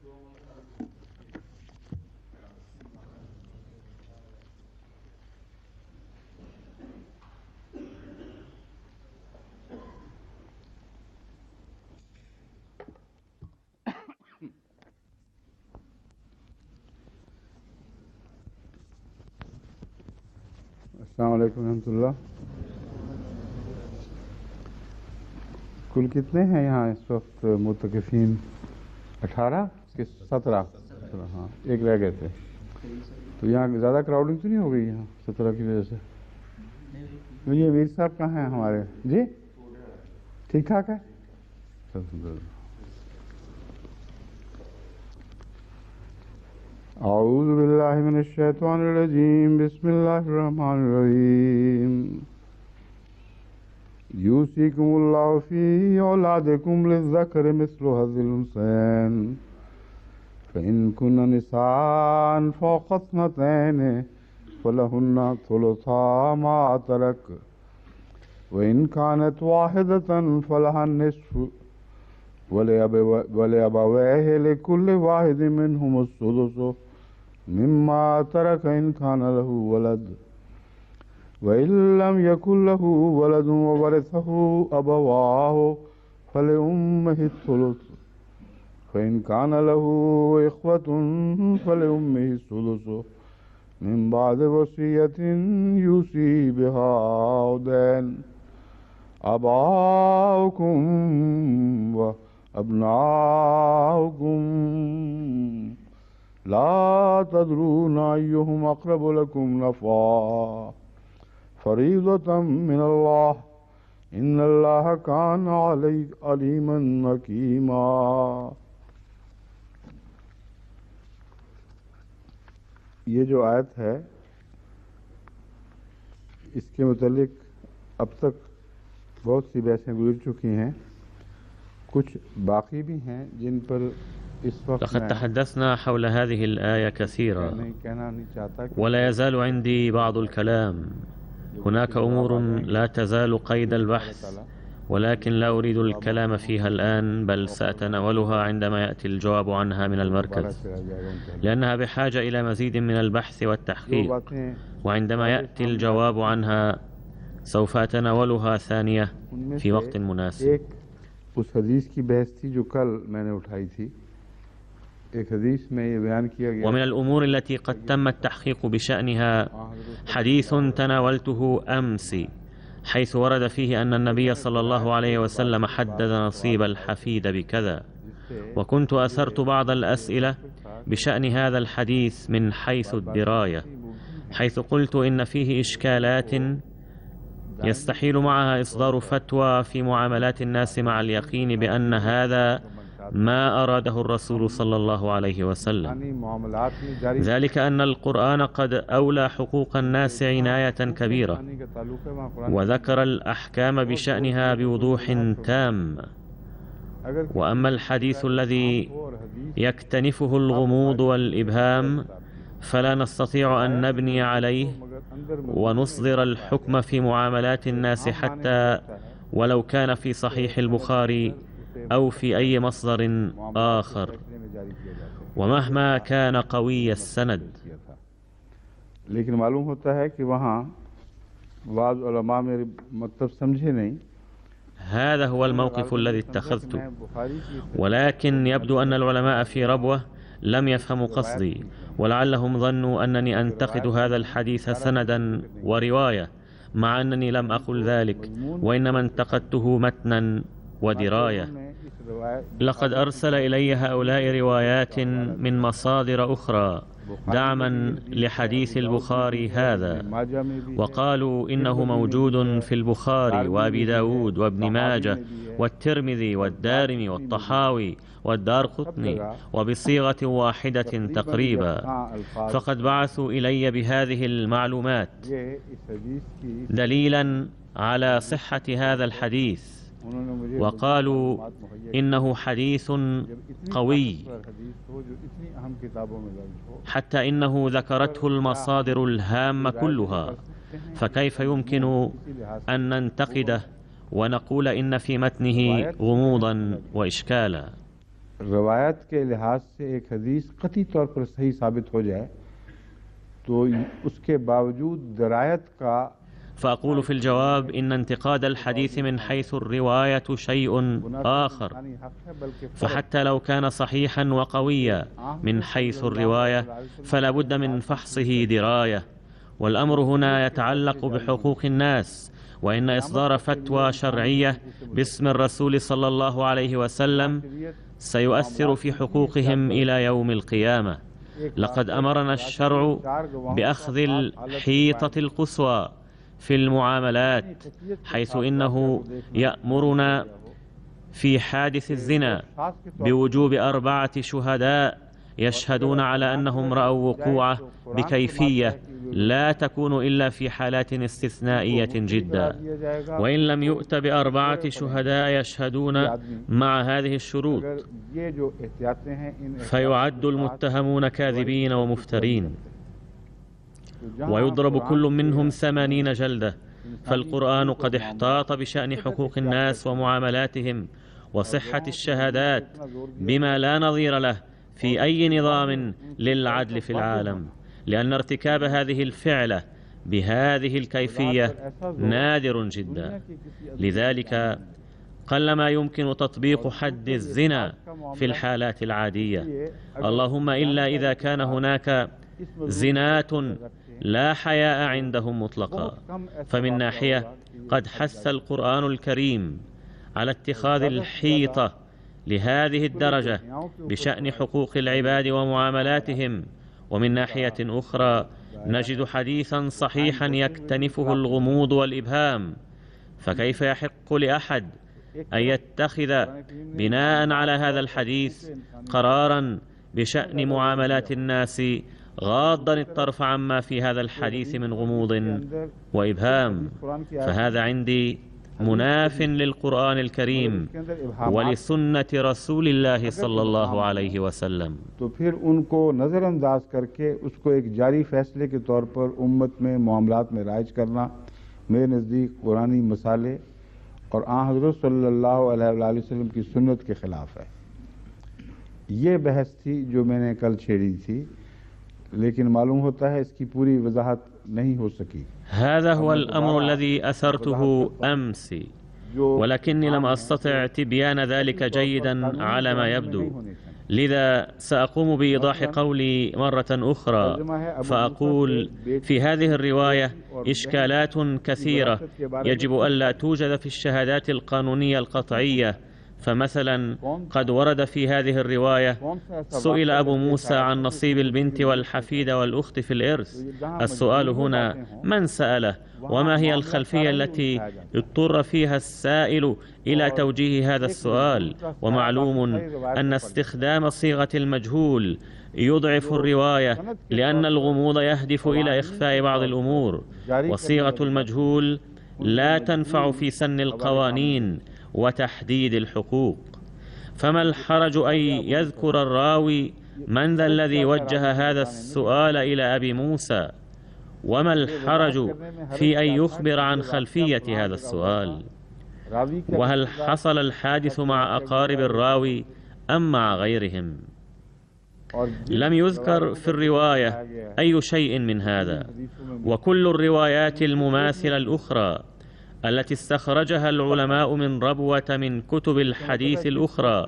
अस्सलाम वालेकुम रहमतुल्लाह। कुल कितने हैं यहाँ इस वक्त मुतकिफीन? 18 कि 17? हाँ, एक रह गए थे। तो यहाँ ज़्यादा क्राउडिंग तो नहीं हो गई यहाँ 17 की वजह से? ये मीर साहब कहाँ हैं हमारे? जी ठीक ठाक है। औज़ु बिल्लाहि मिनश शैतानिर रजीम, बिस्मिल्लाहिर रहमानिर रहीम। यूसिकुमुल्लाहु फी औलादिकुम लिज़्ज़करि मिस्लु हज़्ज़िल उन्सयैन फ़इन कुन्ना निसाअन फ़ौक़ इस्नतैनि फ़लहुन्ना सुलुसा मा तरक व इन कानत वाहिदतन फ़लहा निस्फ़ु वलिअबवैहि लिकुल्लि वाहिदिन मिनहुमुस सुदुसु मिम्मा तरक इन कान लहु वलद व इन लम यकुन लहु वलदुन ववरिसहु अबवाहु फलिउम्मिहि सुलुस फ़इन कान लहु इख्वतुन फलिउम्मिहि सुदुसु मिन बादि वसियतिन यूसी बिहा औ दैन आबाउकुम व अब्नाउकुम ला तदरूना अय्युहुम अक़रबु लकुम नफ़ा फ़रीज़तम मिनल्लाह इन्नल्लाह कान अलीमन हकीमा। ये जो आयत है इसके मुतालिक अब तक बहुत सी बहसें गुज़र चुकी हैं, कुछ बाकी भी हैं जिन पर इस वक्त لقد تحدثنا حول هذه الآية كثيرا ولا يزال عندي بعض الكلام. هناك أمور لا تزال قيد البحث ولكن لا أريد الكلام فيها الآن، بل سأتناولها عندما يأتي الجواب عنها من المركز، لأنها بحاجة إلى مزيد من البحث والتحقيق، وعندما يأتي الجواب عنها سوف أتناولها ثانية في وقت مناسب. उस हदीस की बहस थी जो कल मैंने उठाई थी। एक हदीस में ये बयान किया गया। ومن الأمور التي قد تم التحقيق بشأنها حديث تناولته أمس، حيث ورد فيه أن النبي صلى الله عليه وسلم حدد نصيب الحفيد بكذا، وكنت أثرت بعض الأسئلة بشأن هذا الحديث من حيث الدراية، حيث قلت إن فيه إشكالات يستحيل معها إصدار فتوى في معاملات الناس مع اليقين بأن هذا ما أراده الرسول صلى الله عليه وسلم، ذلك أن القرآن قد أولى حقوق الناس عناية كبيرة وذكر الأحكام بشأنها بوضوح تام. وأما الحديث الذي يكتنفه الغموض والإبهام فلا نستطيع أن نبني عليه ونصدر الحكم في معاملات الناس حتى ولو كان في صحيح البخاري أو في أي مصدر آخر ومهما كان قوي السند. लेकिन मालूम होता है कि वहाँ बाज़ उलमा मेरे मतलब समझे नहीं। هذا هو الموقف الذي اتخذته، ولكن يبدو أن العلماء في ربوة لم يفهموا قصدي، ولعلهم ظنوا أنني أنتقد هذا الحديث سندا ورواية، مع أنني لم أقل ذلك، وإنما انتقدته متنا ودراية. لقد أرسل إلي هؤلاء روايات من مصادر أخرى دعما لحديث البخاري هذا، وقالوا إنه موجود في البخاري وأبي داود وابن ماجه والترمذي والدارمي والطحاوي والدارقطني وبصيغة واحدة تقريبا، فقد بعثوا إلي بهذه المعلومات دليلا على صحة هذا الحديث، وقالوا إنه حديث قوي حتى إنه ذكرته المصادر الهامة كلها، فكيف يمكن أن ننتقده ونقول إن في متنه غموضا وإشكالا؟ रवायत के लिहाज से एक हदीस कतई तौर पर सही साबित हो जाए तो उसके बावजूद दरायत का فأقول في الجواب إن انتقاد الحديث من حيث الرواية شيء آخر، فحتى لو كان صحيحا وقويا من حيث الرواية فلا بد من فحصه دراية، والأمر هنا يتعلق بحقوق الناس، وإن إصدار فتوى شرعية باسم الرسول صلى الله عليه وسلم سيؤثر في حقوقهم إلى يوم القيامة. لقد أمرنا الشرع بأخذ الحيطة القصوى في المعاملات، حيث إنه يأمرنا في حادث الزنا بوجوب 4 شهداء يشهدون على أنهم رأوا وقوعه بكيفية لا تكون إلا في حالات استثنائية جدا، وإن لم يؤت ب4 شهداء يشهدون مع هذه الشروط فيعد المتهمون كاذبين ومفترين، ويضرب كل منهم 80 جلدة. فالقرآن قد احتاط بشأن حقوق الناس ومعاملاتهم وصحة الشهادات بما لا نظير له في أي نظام للعدل في العالم، لأن ارتكاب هذه الفعلة بهذه الكيفية نادر جدا. لذلك قلما يمكن تطبيق حد الزنا في الحالات العادية، اللهم إلا إذا كان هناك زنات لا حياء عندهم مطلقا. فمن ناحية قد حث القرآن الكريم على اتخاذ الحيطة لهذه الدرجة بشأن حقوق العباد ومعاملاتهم، ومن ناحية أخرى نجد حديثا صحيحا يكتنفه الغموض والإبهام، فكيف يحق لأحد أن يتخذ بناء على هذا الحديث قرارا بشأن معاملات الناس غاضا الطرف عما في هذا الحديث من غموض وإبهام؟ فهذا عندي مناف للقرآن الكريم ولسنة رسول الله صلى الله عليه वसल्लम। तो फिर उनको नज़रअंदाज करके उसको एक जारी फैसले के तौर पर उम्मत में मामलात में राइज करना मेरे नज़दीक कुरानी मसाले और हज़रत सल्लल्लाहु अलैहि वसल्लम की सुन्नत के ख़िलाफ़ है। ये बहस थी जो मैंने कल छेड़ी थी, लेकिन मालूम होता है इसकी पूरी वजाहत नहीं हो सकी। هذا هو الأمر الذي أثرته أمس، ولكني لم أستطع تبيان ذلك جيدا على ما يبدو، لذا سأقوم بإيضاح قولي مرة أخرى. فأقول في هذه الرواية إشكالات كثيرة يجب ألا توجد في الشهادات القانونية القطعية. فمثلا قد ورد في هذه الرواية: سئل أبو موسى عن نصيب البنت والحفيدة والأخت في الإرث. السؤال هنا: من سأله؟ وما هي الخلفية التي اضطر فيها السائل إلى توجيه هذا السؤال؟ ومعلوم أن استخدام صيغة المجهول يضعف الرواية، لأن الغموض يهدف إلى إخفاء بعض الأمور، وصيغة المجهول لا تنفع في سن القوانين وتحديد الحقوق. فما الحرج أن يذكر الراوي من ذا الذي وجه هذا السؤال إلى أبي موسى؟ وما الحرج في أن يخبر عن خلفية هذا السؤال؟ وهل حصل الحادث مع أقارب الراوي أم مع غيرهم؟ لم يذكر في الرواية أي شيء من هذا، وكل الروايات المماثلة الأخرى التي استخرجها العلماء من ربوة من كتب الحديث الأخرى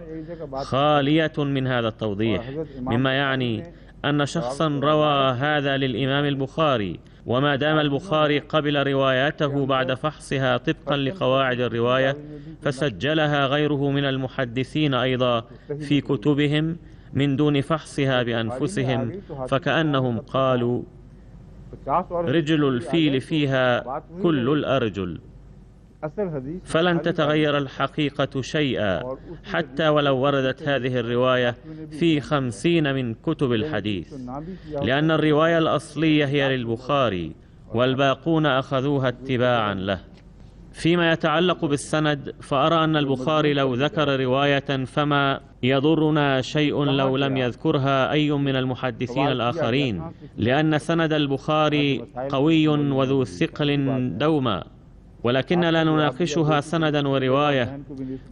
خالية من هذا التوضيح، مما يعني أن شخصا روى هذا للإمام البخاري، وما دام البخاري قبل رواياته بعد فحصها طبقا لقواعد الرواية فسجلها غيره من المحدثين أيضا في كتبهم من دون فحصها بأنفسهم، فكأنهم قالوا: رجل الفيل فيها كل الأرجل. فلن تتغير الحقيقة شيئا حتى ولو وردت هذه الرواية في 50 من كتب الحديث، لأن الرواية الأصلية هي للبخاري والباقون أخذوها اتباعا له. فيما يتعلق بالسند فأرى أن البخاري لو ذكر رواية فما يضرنا شيء لو لم يذكرها أي من المحدثين الآخرين، لأن سند البخاري قوي وذو ثقل دوما، ولكن لا نناقشها سندا ورواية،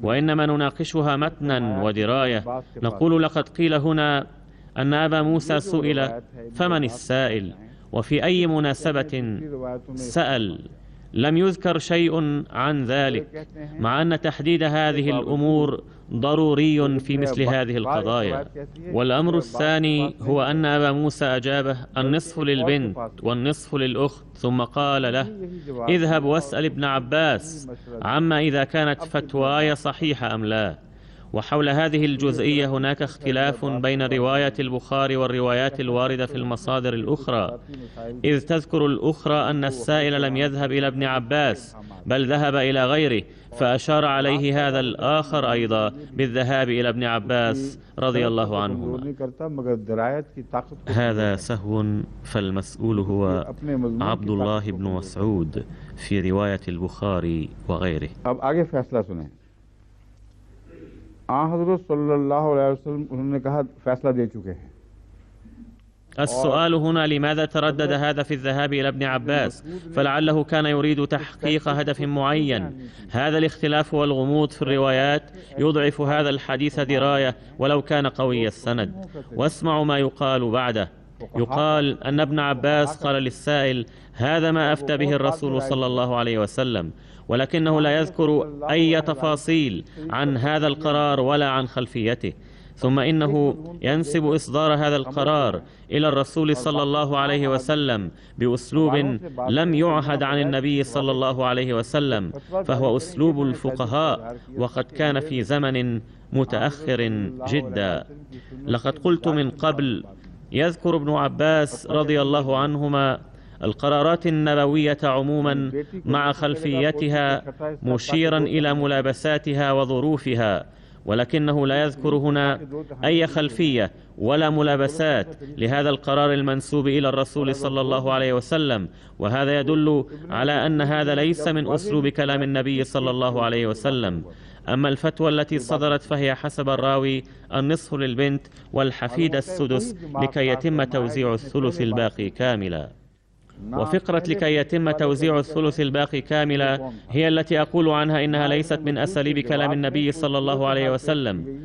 وإنما نناقشها متنا ودراية. نقول لقد قيل هنا أن أبا موسى سئل، فمن السائل؟ وفي أي مناسبة سأل؟ لم يذكر شيء عن ذلك، مع أن تحديد هذه الأمور ضروري في مثل هذه القضايا. والأمر الثاني هو أن أبا موسى أجابه النصف للبنت والنصف للأخت، ثم قال له اذهب واسأل ابن عباس عما إذا كانت فتواي صحيحة أم لا. وحول هذه الجزئية هناك اختلاف بين رواية البخاري والروايات الواردة في المصادر الأخرى، إذ تذكر الأخرى أن السائل لم يذهب إلى ابن عباس بل ذهب إلى غيره، فأشار عليه هذا الآخر أيضا بالذهاب إلى ابن عباس رضي الله عنهما. هذا سهو، فالمسؤول هو عبد الله بن مسعود في رواية البخاري وغيره. अब आगे फैसला सुने। हज़रत सल्लल्लाहु अलैहि वसल्लम उन्होंने कहा फैसला दे चुके हैं। السؤال هنا لماذا تردد هذا في الذهاب إلى ابن عباس؟ فلعله كان يريد تحقيق هدف معين. هذا الاختلاف والغموض في الروايات يضعف هذا الحديث دراية ولو كان قوي السند. واسمعوا ما يقال بعده. يقال أن ابن عباس قال للسائل هذا ما أفتى به الرسول صلى الله عليه وسلم، ولكنه لا يذكر أي تفاصيل عن هذا القرار ولا عن خلفيته. ثم إنه ينسب إصدار هذا القرار إلى الرسول صلى الله عليه وسلم بأسلوب لم يعهد عن النبي صلى الله عليه وسلم، فهو أسلوب الفقهاء، وقد كان في زمن متأخر جدا. لقد قلت من قبل يذكر ابن عباس رضي الله عنهما القرارات النبوية عموما مع خلفيتها، مشيرا إلى ملابساتها وظروفها، ولكنه لا يذكر هنا أي خلفية ولا ملابسات لهذا القرار المنسوب إلى الرسول صلى الله عليه وسلم. وهذا يدل على أن هذا ليس من أسلوب كلام النبي صلى الله عليه وسلم. أما الفتوى التي صدرت فهي حسب الراوي النصف للبنت والحفيد السدس لكي يتم توزيع الثلث الباقي كاملا. وفقرة لكي يتم توزيع الثلث الباقي كاملا هي التي أقول عنها إنها ليست من أساليب كلام النبي صلى الله عليه وسلم،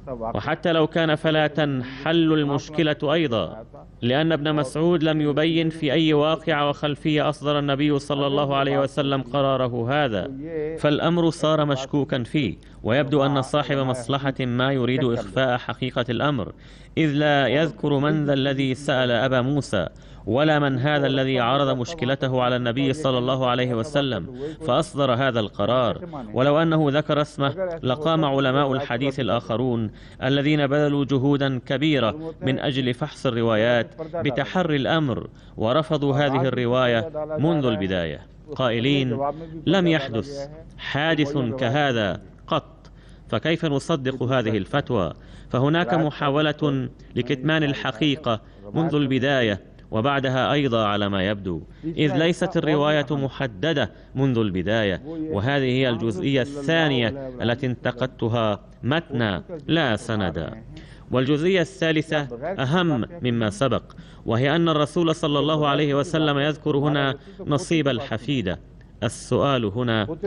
وحتى لو كان فلا تنحل المشكلة أيضا، لأن ابن مسعود لم يبين في أي واقع وخلفية أصدر النبي صلى الله عليه وسلم قراره هذا، فالأمر صار مشكوكا فيه. ويبدو أن صاحب مصلحة ما يريد إخفاء حقيقة الأمر، إذ لا يذكر من ذا الذي سأل أبا موسى ولا من هذا الذي عرض مشكلته على النبي صلى الله عليه وسلم فأصدر هذا القرار. ولو أنه ذكر اسمه لقام علماء الحديث الآخرون الذين بذلوا جهودا كبيرة من أجل فحص الروايات بتحري الأمر، ورفضوا هذه الرواية منذ البداية، قائلين لم يحدث حادث كهذا قط، فكيف نصدق هذه الفتوى؟ فهناك محاولة لكتمان الحقيقة منذ البداية وبعدها أيضا على ما يبدو، إذ ليست الرواية محددة منذ البداية. وهذه هي الجزئية الثانية التي انتقدتها متنا لا سندا. والجزئية الثالثة أهم مما سبق، وهي أن الرسول صلى الله عليه وسلم يذكر هنا نصيب الحفيدة. السؤال هنا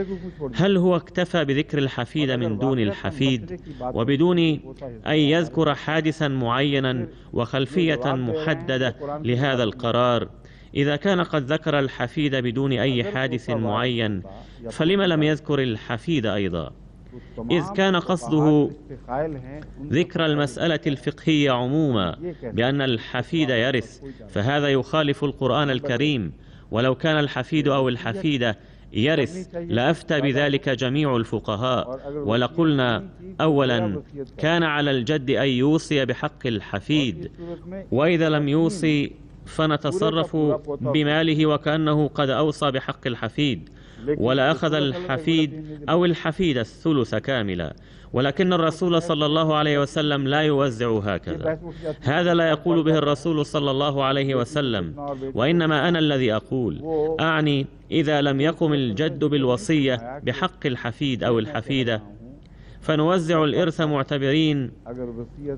هل هو اكتفى بذكر الحفيدة من دون الحفيد وبدون أن يذكر حادثا معينا وخلفية محددة لهذا القرار؟ إذا كان قد ذكر الحفيد بدون أي حادث معين فلما لم يذكر الحفيد أيضا؟ إذ كان قصده ذكر المسألة الفقهية عموما بأن الحفيد يرث، فهذا يخالف القرآن الكريم. ولو كان الحفيد أو الحفيدة يرث لأفتى بذلك جميع الفقهاء، ولقلنا أولا كان على الجد أن يوصي بحق الحفيد، وإذا لم يوصي فنتصرف بماله وكأنه قد أوصى بحق الحفيد، ولا أخذ الحفيد أو الحفيد الثلث كاملا. ولكن الرسول صلى الله عليه وسلم لا يوزع هكذا. هذا لا يقول به الرسول صلى الله عليه وسلم، وإنما أنا الذي أقول، أعني إذا لم يقم الجد بالوصية بحق الحفيد أو الحفيدة فنوزع الإرث معتبرين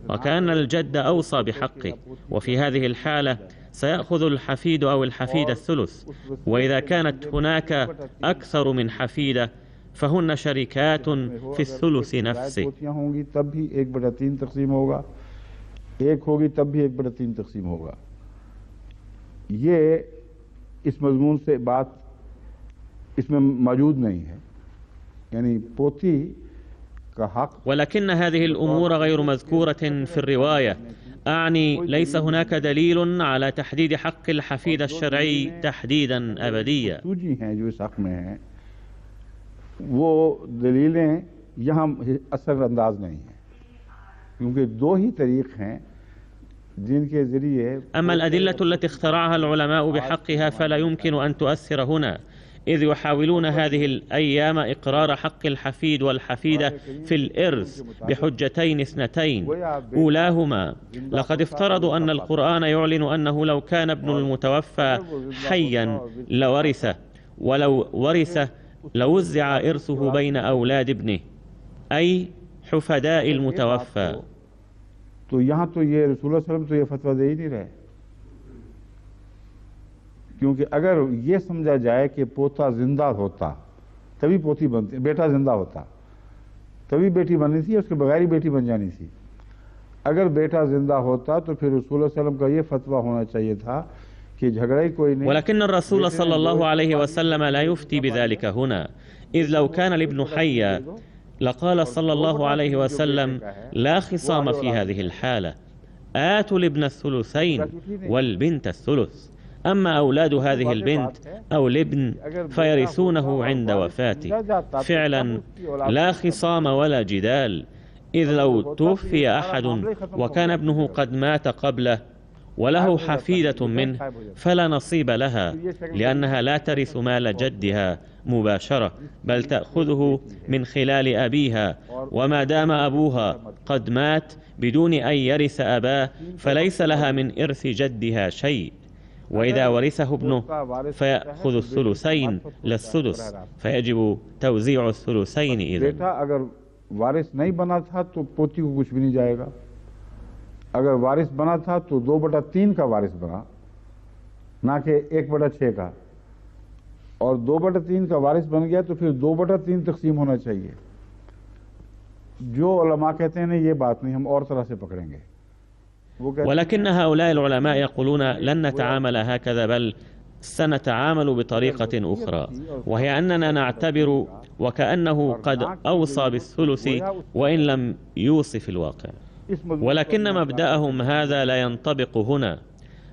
وكأن الجد أوصى بحقه، وفي هذه الحالة سيأخذ الحفيد أو الحفيدة الثلث، وإذا كانت هناك أكثر من حفيدة فهن شركات في الثلث नफसे। पोतियां होंगी तब भी 1/3 तकसीम होगा, एक होगी तब भी 1/3 तकसीम होगा। ये इस मजमून से बात इसमें मौजूद नहीं है, यानी पोती का हक। ولكن هذه الأمور غير مذكورة في الرواية، أعني ليس هناك دليل على تحديد حق الحفيد الشرعي تحديدا أبديا। सूजी हैं जो इस हक में हैं, वो दलीलें यहाँ असर अंदाज नहीं है, क्योंकि दो ही तरीक़ हैं जिनके ज़रिए। أما الأدلة التي اخترعها العلماء بحقها فلا يمكن أن تؤثر هنا، إذ يحاولون هذه الأيام إقرار حق الحفيد والحفيدة في الإرث بحجتين اثنتين، أولاهما لقد افترضوا أن القرآن يعلن أنه لو كان ابن المتوفى حيا لورثه، ولو ورثه لوزع إرثه بين أولاد ابنه أي حفداء المتوفى। तो यहाँ तो ये रसूल सल्लल्लाहु अलैहि वसल्लम तो ये फतवा दे ही नहीं रहे, क्योंकि अगर ये समझा जाए कि पोता जिंदा होता तभी पोती बनती, बेटा जिंदा होता तभी बेटी बननी थी, उसके बगैर ही बेटी बन जानी थी। अगर बेटा जिंदा होता तो फिर रसूल सल्लल्लाहु अलैहि वसल्लम का ये फतवा होना चाहिए था कि झगड़ा ही कोई नहीं। ولكن الرسول صلى الله عليه وسلم لا يفتي بذلك هنا، إذ لو كان الابن حيا لقال صلى الله عليه وسلم لا خصام في هذه الحالة، آتوا الابن الثلثين والبنت الثلث، أما أولاد هذه البنت أو الابن فيرثونه عند وفاته. فعلا لا خصام ولا جدال، إذ لو توفي أحد وكان ابنه قد مات قبله وله حفيدة منه فلا نصيب لها، لأنها لا ترث مال جدها مباشرة، بل تأخذه من خلال أبيها، وما دام أبوها قد مات بدون أن يرث أباه فليس لها من إرث جدها شيء. وإذا ورثه ابنه فيأخذ الثلثين للسدس، فيجب توزيع الثلثين إذن। बेटा अगर वारिस नहीं बना था तो पोती को कुछ भी नहीं जाएगा, अगर वारिस बना था तो 2/3 का वारिस बना, ना कि 1/6 का, और 2/3 का वारिस बन गया तो फिर 2/3 तकसीम होना चाहिए। जो उलमा कहते हैं ये बात नहीं, हम और तरह से पकड़ेंगे। ولكن هؤلاء العلماء يقولون لن نتعامل هكذا، بل سنتعامل بطريقة أخرى، وهي أننا نعتبر وكأنه قد أوصى بالثلث وإن لم يوصي في الواقع. ولكن مبدأهم هذا لا ينطبق هنا،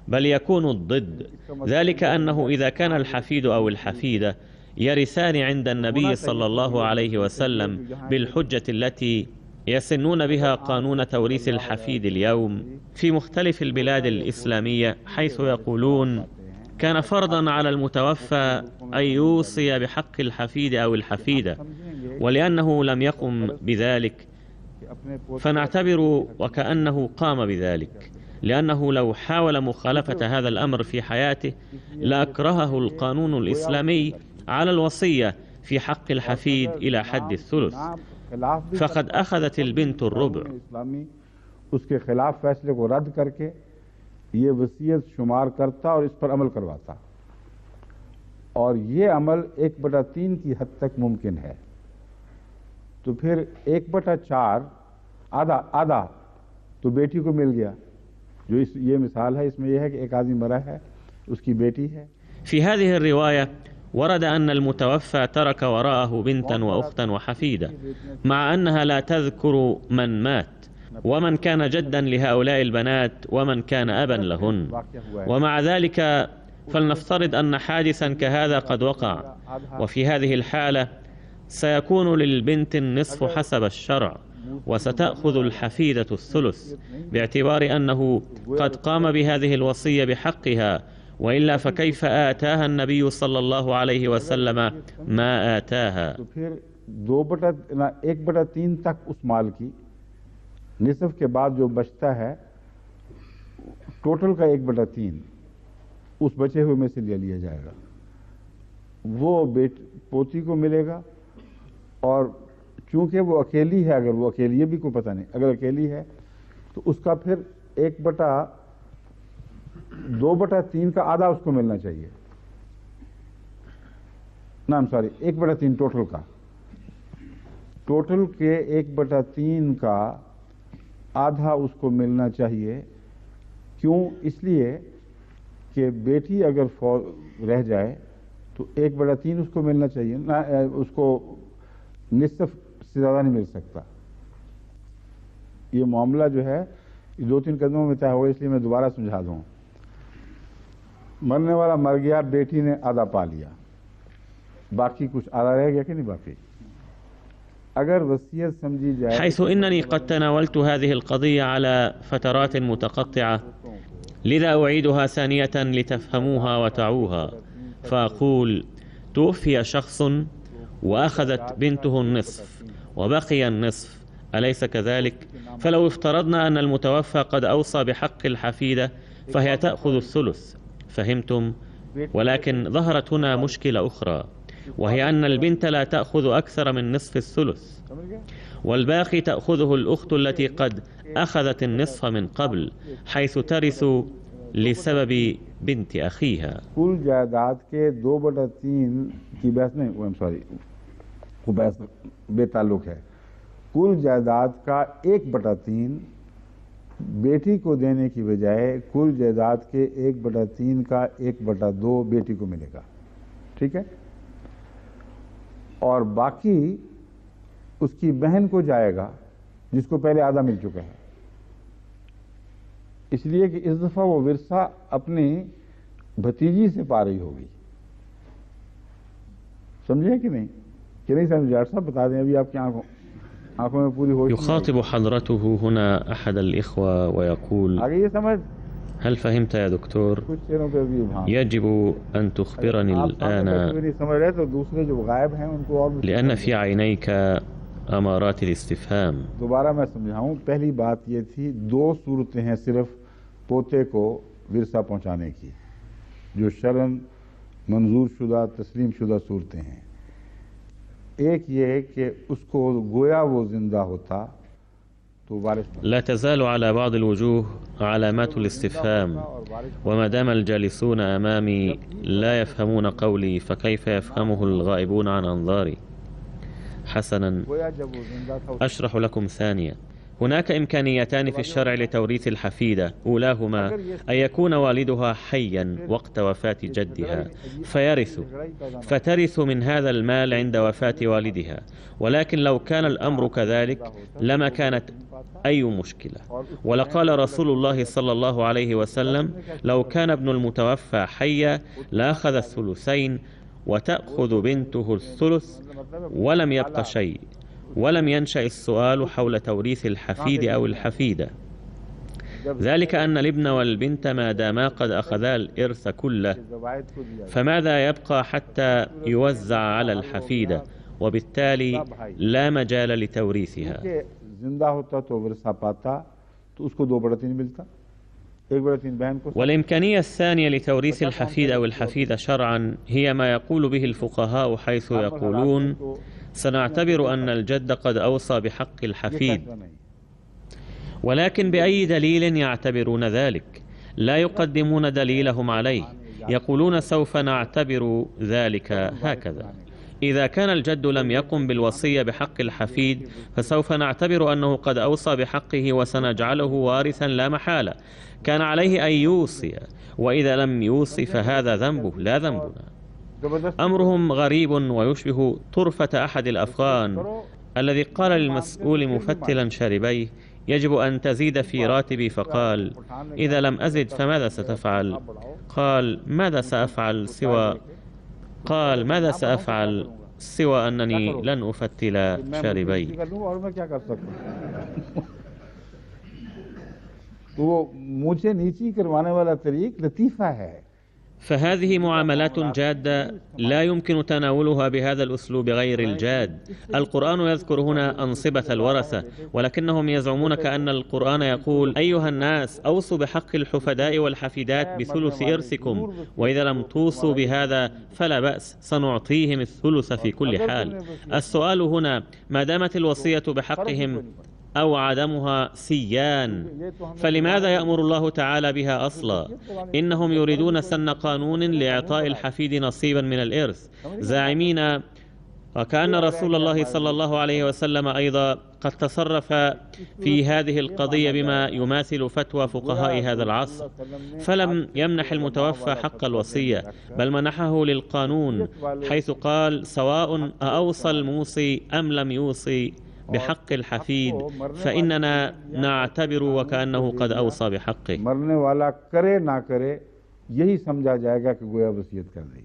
بل يكون الضد، ذلك أنه إذا كان الحفيد أو الحفيدة يرثان عند النبي صلى الله عليه وسلم بالحجة التي يسنون بها قانون توريث الحفيد اليوم في مختلف البلاد الإسلامية، حيث يقولون كان فرضا على المتوفى أن يوصي بحق الحفيد أو الحفيدة، ولأنه لم يقم بذلك فنعتبر وكأنه قام بذلك، لأنه لو حاول مخالفة هذا الأمر في حياته لأكرهه القانون الإسلامي على الوصية في حق الحفيد إلى حد الثلث، فقد أخذت البنت الربع. उसके खिलाफ फैसले को रद्द करके ये वसीयत शुमार करता और इस पर अमल करवाता, और ये अमल 1/3 की हद तक मुमकिन है। तो फिर 1/4 आधा तो बेटी को मिल गया। जो ये मिसाल है, इसमें यह है कि एक आदमी मरा है, उसकी बेटी है। في هذه الرواية ورد أن المتوفى ترك وراءه بنتا وأختا وحفيدة، مع أنها لا تذكر من مات ومن كان جدا لهؤلاء البنات ومن كان أبا لهن. ومع ذلك فلنفترض أن حادثا كهذا قد وقع، وفي هذه الحالة سيكون للبنت النصف حسب الشرع، وستأخذ الحفيدة الثلث، باعتبار أنه قد قام بهذه الوصية بحقها، وإلا فكيف آتاها النبي صلى الله عليه وسلم ما آتاها؟ तो फिर 1/3 तक उस माल की निसफ के बाद जो बचता है, टोटल का 1/3 उस बचे हुए में से ले लिया जाएगा, वो पोती को मिलेगा। और चूंकि वो अकेली है, अगर वो अकेली है भी कोई पता नहीं, अगर अकेली है तो उसका फिर 1/3 2/3 का आधा उसको मिलना चाहिए, ना सॉरी 1/3 टोटल का, टोटल के 1/3 का आधा उसको मिलना चाहिए। क्यों? इसलिए कि बेटी अगर रह जाए तो 1/3 उसको मिलना चाहिए ना, उसको निस्फ से ज़्यादा नहीं मिल सकता। ये मामला जो है 2-3 कदमों में तय होगा, इसलिए मैं दोबारा समझा दूँ। मरने वाला मर गया, बेटी ने आधा पा लिया, बाकी कुछ आधा रह गया कि नहीं बाकी? अगर वसीयत समझी जाए, حيث إنني قد تناولت هذه القضية على فترات متقطعة، لذا أعيدها ثانية لتفهموها وتعوها، فأقول: توفي شخص وأخذت بنته النصف وبقي النصف، أليس كذلك؟ فلو افترضنا أن المتوفى قد أوصى بحق الحفيدة فهي تأخذ الثلث، فهمتم؟ ولكن ظهرت هنا مشكلة أخرى، وهي أن البنت لا تأخذ أكثر من نصف الثلث، والباقي تأخذه الأخت التي قد أخذت النصف من قبل، حيث ترث لسبب بنت أخيها. कुल जायदाद के 2/3 की बहस नहीं, वो बहस बेताल्लुक है। कुल जायदाद का 1/3 बेटी को देने की बजाय कुल जायदाद के 1/3 का 1/2 बेटी को मिलेगा, ठीक है? और बाकी उसकी बहन को जाएगा जिसको पहले आधा मिल चुका है, इसलिए कि इस दफा वो विरसा अपनी भतीजी से पा रही होगी। समझे कि नहीं? कि नहीं समझे? डॉक्टर साहब बता दें, अभी आपकी आंखों में पूरी होश। يخاطب حضرته هنا أحد الإخوة ويقول: आगे ये समझ هل فهمت يا دكتور؟ कुछ चेहरों पे भी हाँ। يجب أن تخبرني الآن، नहीं समझ रहे तो दूसरे जो गायब हैं उनको और لأن في عينيك أمارات الاستفهام. दोबारा मैं समझाऊं। पहली बात ये थी, 2 सूरतें हैं सिर्फ पोते को विरसा पहुंचाने की, जो शरन मंजूर शुदा तस्लीम शुदा सूरतें हैं। एक ये है कि उसको गोया वो जिंदा होता तो वारिस। لا تزال على بعض الوجوه علامات الاستفهام، وما دام الجالسون أمامي لا يفهمون قولي فكيف يفهمه الغائبون عن أنظاري؟ حسنا، أشرح لكم ثانية. هناك إمكانيتان في الشرع لتوريث الحفيدة، أولاهما أن يكون والدها حيا وقت وفاة جدها فيرث، فترث من هذا المال عند وفاة والدها، ولكن لو كان الأمر كذلك لما كانت أي مشكلة. ولقال رسول الله صلى الله عليه وسلم: لو كان ابن المتوفى حيا لأخذ الثلثين وتأخذ بنته الثلث ولم يبق شيء، ولم ينشأ السؤال حول توريث الحفيد أو الحفيدة، ذلك أن الابن والبنت ما داما قد أخذا الإرث كله، فماذا يبقى حتى يوزع على الحفيدة، وبالتالي لا مجال لتوريثها. والإمكانية الثانية لتوريث الحفيد أو الحفيدة شرعا هي ما يقول به الفقهاء، حيث يقولون: سنعتبر أن الجد قد أوصى بحق الحفيد، ولكن بأي دليل يعتبرون ذلك؟ لا يقدمون دليلهم عليه، يقولون: سوف نعتبر ذلك هكذا. إذا كان الجد لم يقم بالوصية بحق الحفيد فسوف نعتبر أنه قد أوصى بحقه وسنجعله وارثا لا محالة، كان عليه أن يوصي، وإذا لم يوصي فهذا ذنبه لا ذنبنا. أمرهم غريب ويشبه طرفة أحد الأفغان الذي قال للمسؤول مفتلا شاربيه: يجب أن تزيد في راتبي، فقال: إذا لم أزد فماذا ستفعل؟ قال: ماذا سأفعل أنني لن أفتل شاربي. فهذه معاملات جادة لا يمكن تناولها بهذا الأسلوب غير الجاد. القرآن يذكر هنا أنصبة الورثة، ولكنهم يزعمون كأن القرآن يقول: أيها الناس أوصوا بحق الحفداء والحفيدات بثلث إرثكم، وإذا لم توصوا بهذا فلا بأس، سنعطيهم الثلث في كل حال. السؤال هنا: ما دامت الوصية بحقهم أو عدمها سيان، فلماذا يأمر الله تعالى بها أصلا؟ إنهم يريدون سن قانون لإعطاء الحفيد نصيبا من الإرث، زاعمين وكأن رسول الله صلى الله عليه وسلم أيضا قد تصرف في هذه القضية بما يماثل فتوى فقهاء هذا العصر، فلم يمنح المتوفى حق الوصية، بل منحه للقانون، حيث قال: سواء أوصى الموصي أم لم يوصي بحق الحفيد فإننا نعتبر وكأنه قد أوصى بحقه. मरने वाला करे ना करे यही समझा जाएगा कि गोया वसीयत कर दी,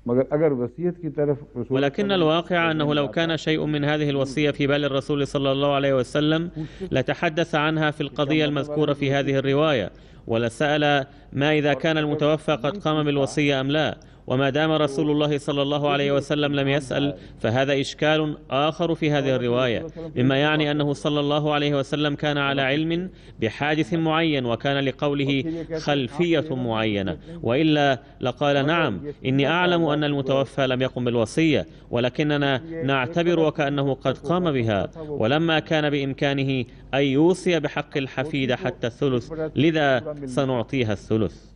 मगर अगर वसीयत की तरफ ولكن الواقع أنه لو كان شيء من هذه الوصية في بال الرسول صلى الله عليه وسلم لتحدث عنها في القضية المذكورة في هذه الرواية، ولسأل ما إذا كان المتوفى قد قام بالوصية أم لا. وما دام رسول الله صلى الله عليه وسلم لم يسأل فهذا إشكال آخر في هذه الرواية، مما يعني أنه صلى الله عليه وسلم كان على علم بحادث معين وكان لقوله خلفية معينة، وإلا لقال: نعم إني أعلم أن المتوفى لم يقم بالوصية ولكننا نعتبر وكأنه قد قام بها، ولما كان بإمكانه أن يوصي بحق الحفيد حتى الثلث لذا سنعطيها الثلث.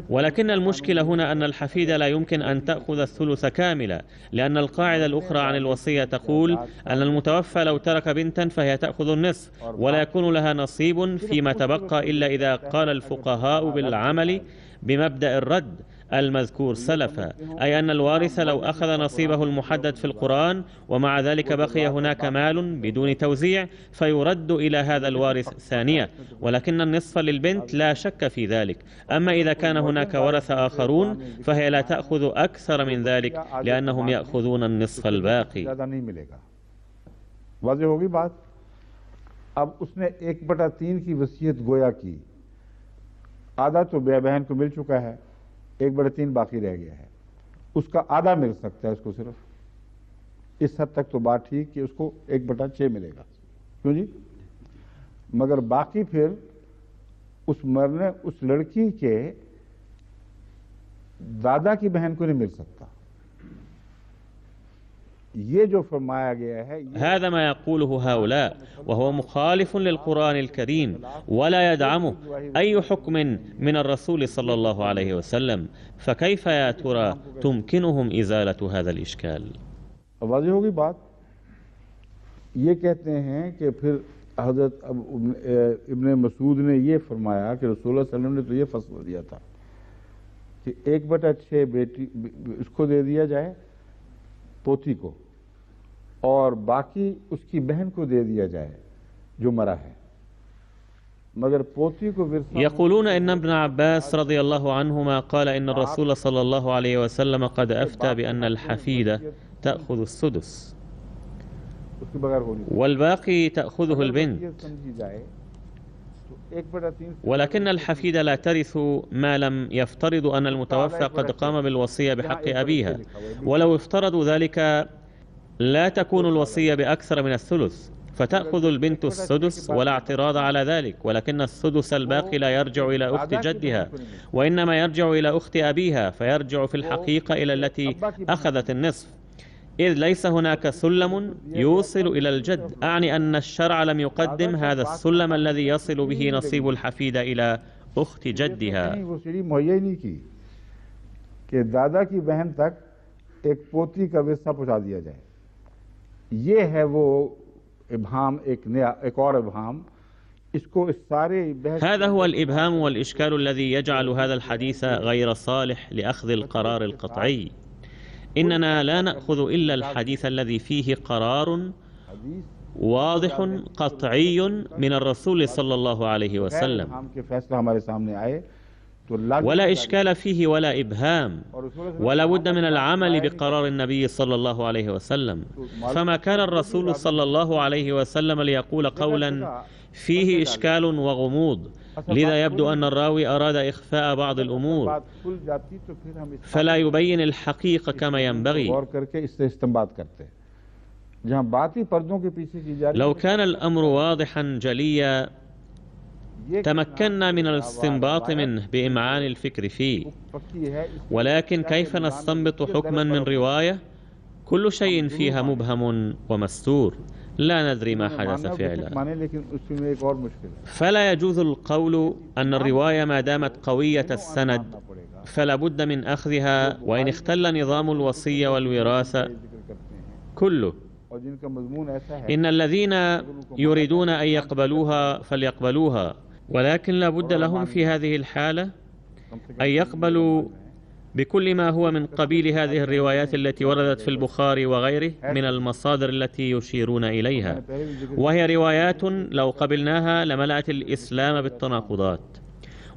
ولكن المشكلة هنا أن الحفيد لا يمكن أن تأخذ الثلث كاملا، لأن القاعدة الأخرى عن الوصية تقول أن المتوفى لو ترك بنتا فهي تأخذ النصف ولا يكون لها نصيب فيما تبقى إلا إذا قال الفقهاء بالعمل بمبدأ الرد المذكور سلفا، أي أن الوارث لو أخذ نصيبه المحدد في القرآن ومع ذلك بقي هناك مال بدون توزيع فيرد إلى هذا الوارث ثانية، ولكن النصف للبنت لا شك في ذلك. أما إذا كان هناك ورثة آخرون فهي لا تأخذ أكثر من ذلك لأنهم يأخذون النصف الباقي. वाज़ेह होगी बात। अब उसने 1/3 की वसीयत गोया की, आधा तो बहन को मिल चुका है, 1/3 बाकी रह गया है, उसका आधा मिल सकता है उसको सिर्फ। इस हद तक तो बात ठीक कि उसको 1/6 मिलेगा, क्यों जी? मगर बाकी फिर उस लड़की के दादा की बहन को नहीं मिल सकता। ये जो फरमाया गया है هذا ما يقوله هؤلاء وهو مخالف للقرآن الكريم ولا يدعمه أي حكم من الرسول صلى الله عليه وسلم، فكيف يا ترى تمكنهم إزالة هذا الإشكال؟ वाज़ेह होगी बात। ये कहते हैं कि फिर हज़रत इब्ने मसूद ने ये फरमाया कि रसूल सल्लल्लाहु अलैहि वसल्लम ने तो ये फैसला दिया था कि 1/6 बेटी उसको दे दिया जाए पोती को और बाकी उसकी बहन को दे दिया जाए जो मरा है, मगर पोती को يقولون إن ابن عباس رضي الله عنهما قال إن الرسول صلى الله عليه وسلم قد أفتى بأن الحفيدة تأخذ السدس والباقي تأخذه البنت، ولكن الحفيدة لا ترث ما لم يفترض أن المتوفى قد قام بالوصية بحق أبيها، ولو افترضوا ذلك لا تكون الوصية بأكثر من الثلث، فتأخذ البنت السدس ولا اعتراض على ذلك، ولكن السدس الباقي لا يرجع إلى أخت جدها وإنما يرجع إلى أخت أبيها، فيرجع في الحقيقة إلى التي أخذت النصف، إذ ليس هناك سلم يوصل إلى الجد. أعني أن الشرع لم يقدم هذا السلم الذي يصل به نصيب الحفيدة إلى أخت جدها. कि दादा की बहन तक एक पोती का विस्सा पहुंचा दिया जाए, ये है वो इब्हाम, एक और इब्हाम। इसको इस सारे هذا هو الإبهام والإشكال الذي يجعل هذا الحديث غير صالح لأخذ القرار القطعي. إننا لا نأخذ إلا الحديث الذي فيه قرار واضح قطعي من الرسول صلى الله عليه وسلم، ولا إشكال فيه ولا إبهام، ولا بد من العمل بقرار النبي صلى الله عليه وسلم. فما كان الرسول صلى الله عليه وسلم ليقول قولا فيه إشكال وغموض، لذا يبدو أن الراوي أراد إخفاء بعض الأمور فلا يبين الحقيقة كما ينبغي. لو كان الأمر واضحا جليا تمكنا من الاستنباط منه بإمعان الفكر فيه، ولكن كيف نستنبط حكما من رواية كل شيء فيها مبهم ومستور، لا ندري ما حدث فعلا. فلا يجوز القول أن الرواية ما دامت قوية السند فلا بد من أخذها، وإن اختل نظام الوصية والوراثة كله. إن الذين يريدون أن يقبلوها فليقبلوها، ولكن لا بد لهم في هذه الحالة أن يقبلوا بكل ما هو من قبيل هذه الروايات التي وردت في البخاري وغيره من المصادر التي يشيرون إليها، وهي روايات لو قبلناها لملأت الإسلام بالتناقضات.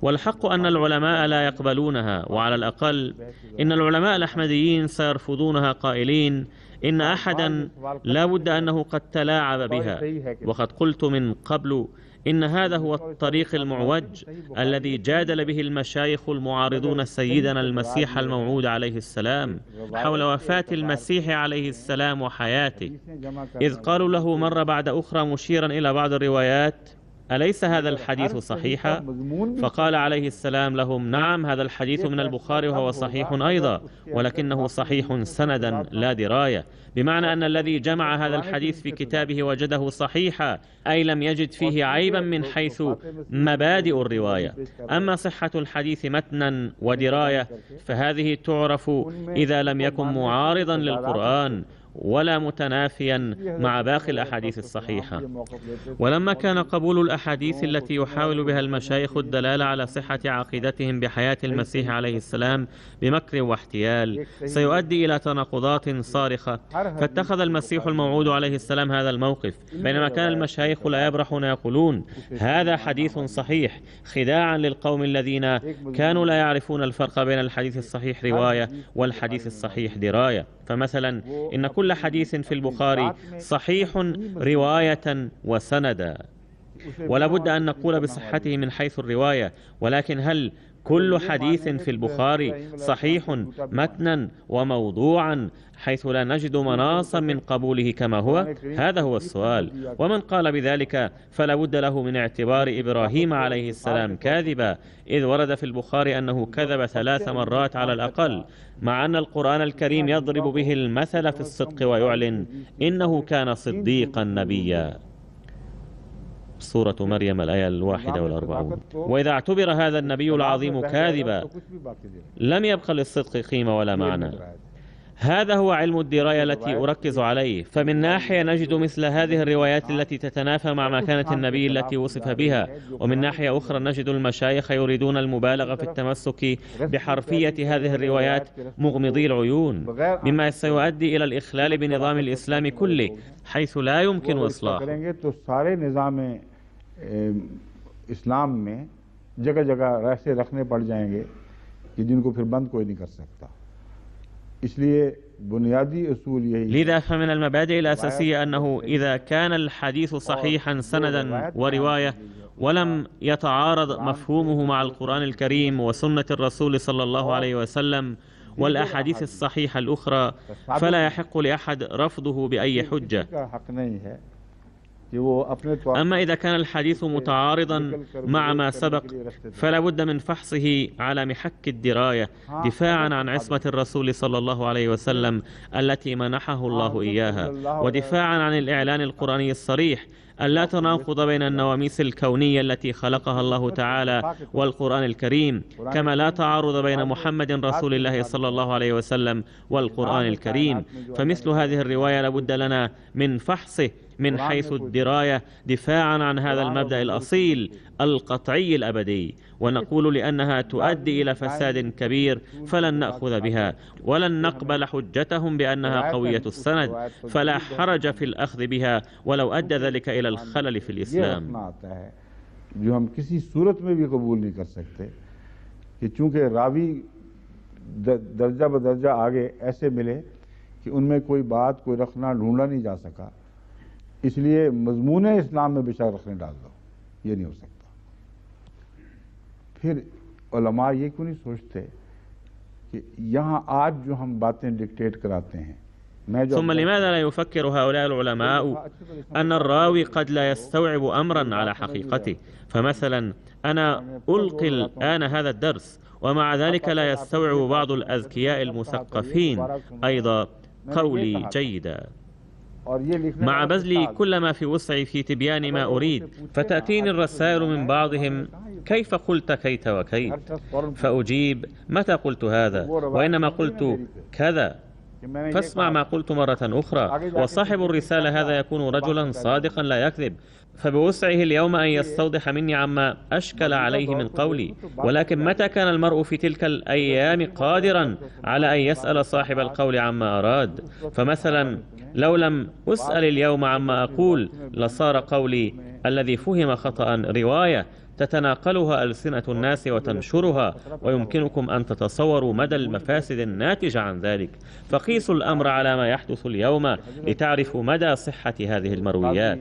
والحق أن العلماء لا يقبلونها، وعلى الأقل إن العلماء الأحمديين سيرفضونها قائلين إن أحدا لا بد أنه قد تلاعب بها. وقد قلت من قبل إن هذا هو الطريق المعوج الذي جادل به المشايخ المعارضون سيدنا المسيح الموعود عليه السلام حول وفاة المسيح عليه السلام وحياته، إذ قالوا له مرة بعد أخرى مشيرا إلى بعض الروايات: أليس هذا الحديث صحيحا؟ فقال عليه السلام لهم: نعم، هذا الحديث من البخاري وهو صحيح أيضا، ولكنه صحيح سندا لا دراية، بمعنى أن الذي جمع هذا الحديث في كتابه وجده صحيحا، أي لم يجد فيه عيبا من حيث مبادئ الرواية. أما صحة الحديث متنا ودراية فهذه تعرف إذا لم يكن معارضا للقرآن ولا متنافيا مع باقي الأحاديث الصحيحة. ولما كان قبول الأحاديث التي يحاول بها المشايخ الدلالة على صحة عقيدتهم بحياة المسيح عليه السلام بمكر واحتيال سيؤدي إلى تناقضات صارخة، فاتخذ المسيح الموعود عليه السلام هذا الموقف، بينما كان المشايخ لا يبرحون يقولون هذا حديث صحيح، خداعا للقوم الذين كانوا لا يعرفون الفرق بين الحديث الصحيح رواية والحديث الصحيح دراية. فمثلا إن كل حديث في البخاري صحيح رواية وسندا، ولا بد أن نقول بصحته من حيث الرواية، ولكن هل كل حديث في البخاري صحيح متنا وموضوعا حيث لا نجد مناصا من قبوله كما هو؟ هذا هو السؤال. ومن قال بذلك فلا بد له من اعتبار إبراهيم عليه السلام كاذبا، إذ ورد في البخاري أنه كذب 3 مرات على الأقل، مع أن القرآن الكريم يضرب به المثل في الصدق ويعلن إنه كان صديقا نبيا. سورة مريم الآية 41. وإذا اعتبر هذا النبي العظيم كاذبا لم يبق للصدق قيمة ولا معنى. هذا هو علم الدراية التي أركز عليه. فمن ناحية نجد مثل هذه الروايات التي تتنافى مع مكانة النبي التي وصف بها، ومن ناحية أخرى نجد المشايخ يريدون المبالغة في التمسك بحرفية هذه الروايات مغمضي العيون، مما سيؤدي إلى الإخلال بنظام الإسلام كله حيث لا يمكن إصلاحه. इस्लाम में जगह जगह ऐसे रखने पड़ जाएंगे कि जिनको फिर बंद कोई नहीं कर सकता। इसलिए बुनियादी उसूल यही। لذا فمن المبادئ الأساسية أنه إذا كان الحديث صحيحا سندا ورواية ولم يتعارض مفهومه مع القرآن الكريم وسنة الرسول صلى الله عليه وسلم والأحاديث الصحيحة الأخرى، فلا يحق لأحد رفضه بأي حجة. أما إذا كان الحديث متعارضا مع ما سبق فلا بد من فحصه على محك الدراية، دفاعا عن عصمة الرسول صلى الله عليه وسلم التي منحه الله إياها، ودفاعا عن الإعلان القرآني الصريح ألا تناقض بين النواميس الكونية التي خلقها الله تعالى والقرآن الكريم، كما لا تعارض بين محمد رسول الله صلى الله عليه وسلم والقرآن الكريم. فمثل هذه الرواية لابد لنا من فحصه من حيث الدراية، دفاعا عن هذا المبدأ الأصيل القطعي الأبدي، ونقول لأنها تؤدي إلى فساد كبير فلن نأخذ بها، ولن نقبل حجتهم بأنها قوية السند، فلا حرج في الأخذ بها ولو أدى ذلك إلى الخلل في الإسلام. जो हम किसी सूरत में भी कबूल नहीं कर सकते कि चूंकि रावी दर्जा बदर्जा आगे ऐसे मिले कि उनमें कोई बात कोई रखना ढूंढा नहीं जा सका, इसलिए मजमून इस्लाम में बेशक रखने डाल दो, ये नहीं हो सकता। फिर उलमा ये क्यों नहीं सोचते कि यहाँ आज जो हम बातें डिक्टेट कराते हैं। ثم لماذا لا يفكر هؤلاء العلماء أن الراوي قد لا يستوعب أمرا على حقيقته؟ فمثلا أنا ألقي الآن هذا الدرس ومع ذلك لا يستوعب بعض الأذكياء المثقفين أيضا قولي جيدا مع بذلي كل ما في وسعي في تبيان ما أريد، فتأتيني الرسائل من بعضهم كيف قلت كيت وكيت، فأجيب متى قلت هذا، وإنما قلت كذا، فاسمع ما قلت مرة أخرى. وصاحب الرسالة هذا يكون رجلا صادقا لا يكذب، فبوسعه اليوم أن يستوضح مني عما أشكل عليه من قولي، ولكن متى كان المرء في تلك الأيام قادرا على أن يسأل صاحب القول عما أراد؟ فمثلا لو لم أسأل اليوم عما أقول لصار قولي الذي فهم خطأ رواية تتناقلها ألسنة الناس وتنشرها، ويمكنكم أن تتصوروا مدى المفاسد الناتجة عن ذلك. فقيسوا الأمر على ما يحدث اليوم لتعرفوا مدى صحة هذه المرويات.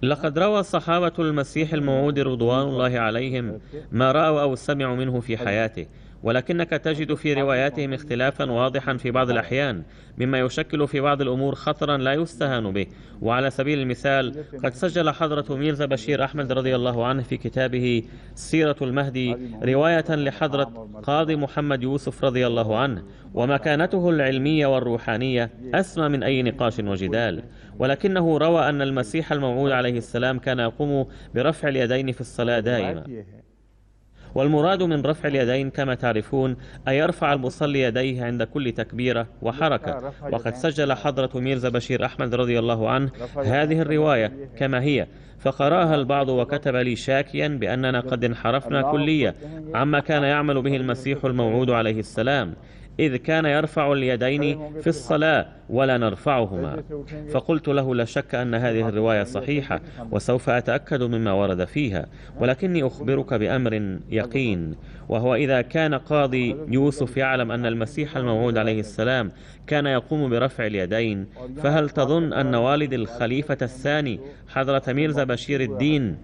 لقد روى صحابة المسيح الموعود رضوان الله عليهم ما رأوا أو سمعوا منه في حياته، ولكنك تجد في رواياتهم اختلافا واضحا في بعض الأحيان، مما يشكل في بعض الأمور خطرا لا يستهان به. وعلى سبيل المثال قد سجل حضرة ميرزا بشير أحمد رضي الله عنه في كتابه سيرة المهدي رواية لحضرة قاضي محمد يوسف رضي الله عنه، ومكانته العلمية والروحانية أسمى من أي نقاش وجدال، ولكنه روى أن المسيح الموعود عليه السلام كان يقوم برفع اليدين في الصلاة دائما. والمراد من رفع اليدين كما تعرفون أن يرفع المصلي يديه عند كل تكبيرة وحركة. وقد سجل حضرة ميرزا بشير أحمد رضي الله عنه هذه الرواية كما هي، فقرأها البعض وكتب لي شاكيا بأننا قد انحرفنا كليا عما كان يعمل به المسيح الموعود عليه السلام، إذ كان يرفع اليدين في الصلاة ولا نرفعهما. فقلت له لا شك أن هذه الرواية صحيحة، وسوف أتأكد مما ورد فيها، ولكني أخبرك بأمر يقين، وهو إذا كان قاضي يوسف يعلم أن المسيح الموعود عليه السلام كان يقوم برفع اليدين، فهل تظن أن والد الخليفة الثاني حضرة ميرزا بشير الدين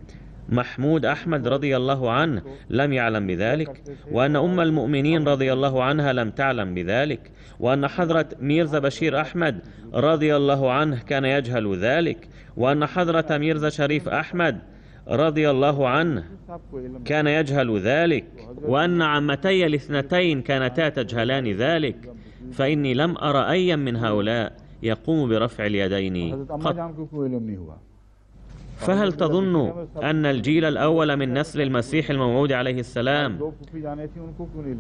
محمود أحمد رضي الله عنه لم يعلم بذلك، وأن أم المؤمنين رضي الله عنها لم تعلم بذلك، وأن حضرة ميرزا بشير أحمد رضي الله عنه كان يجهل ذلك، وأن حضرة ميرزا شريف أحمد رضي الله عنه كان يجهل ذلك، وأن عمتي الاثنتين كانتا تجهلان ذلك، فإني لم أرى أيا من هؤلاء يقوم برفع اليدين قط. فهل تظن أن الجيل الأول من نسل المسيح الموعود عليه السلام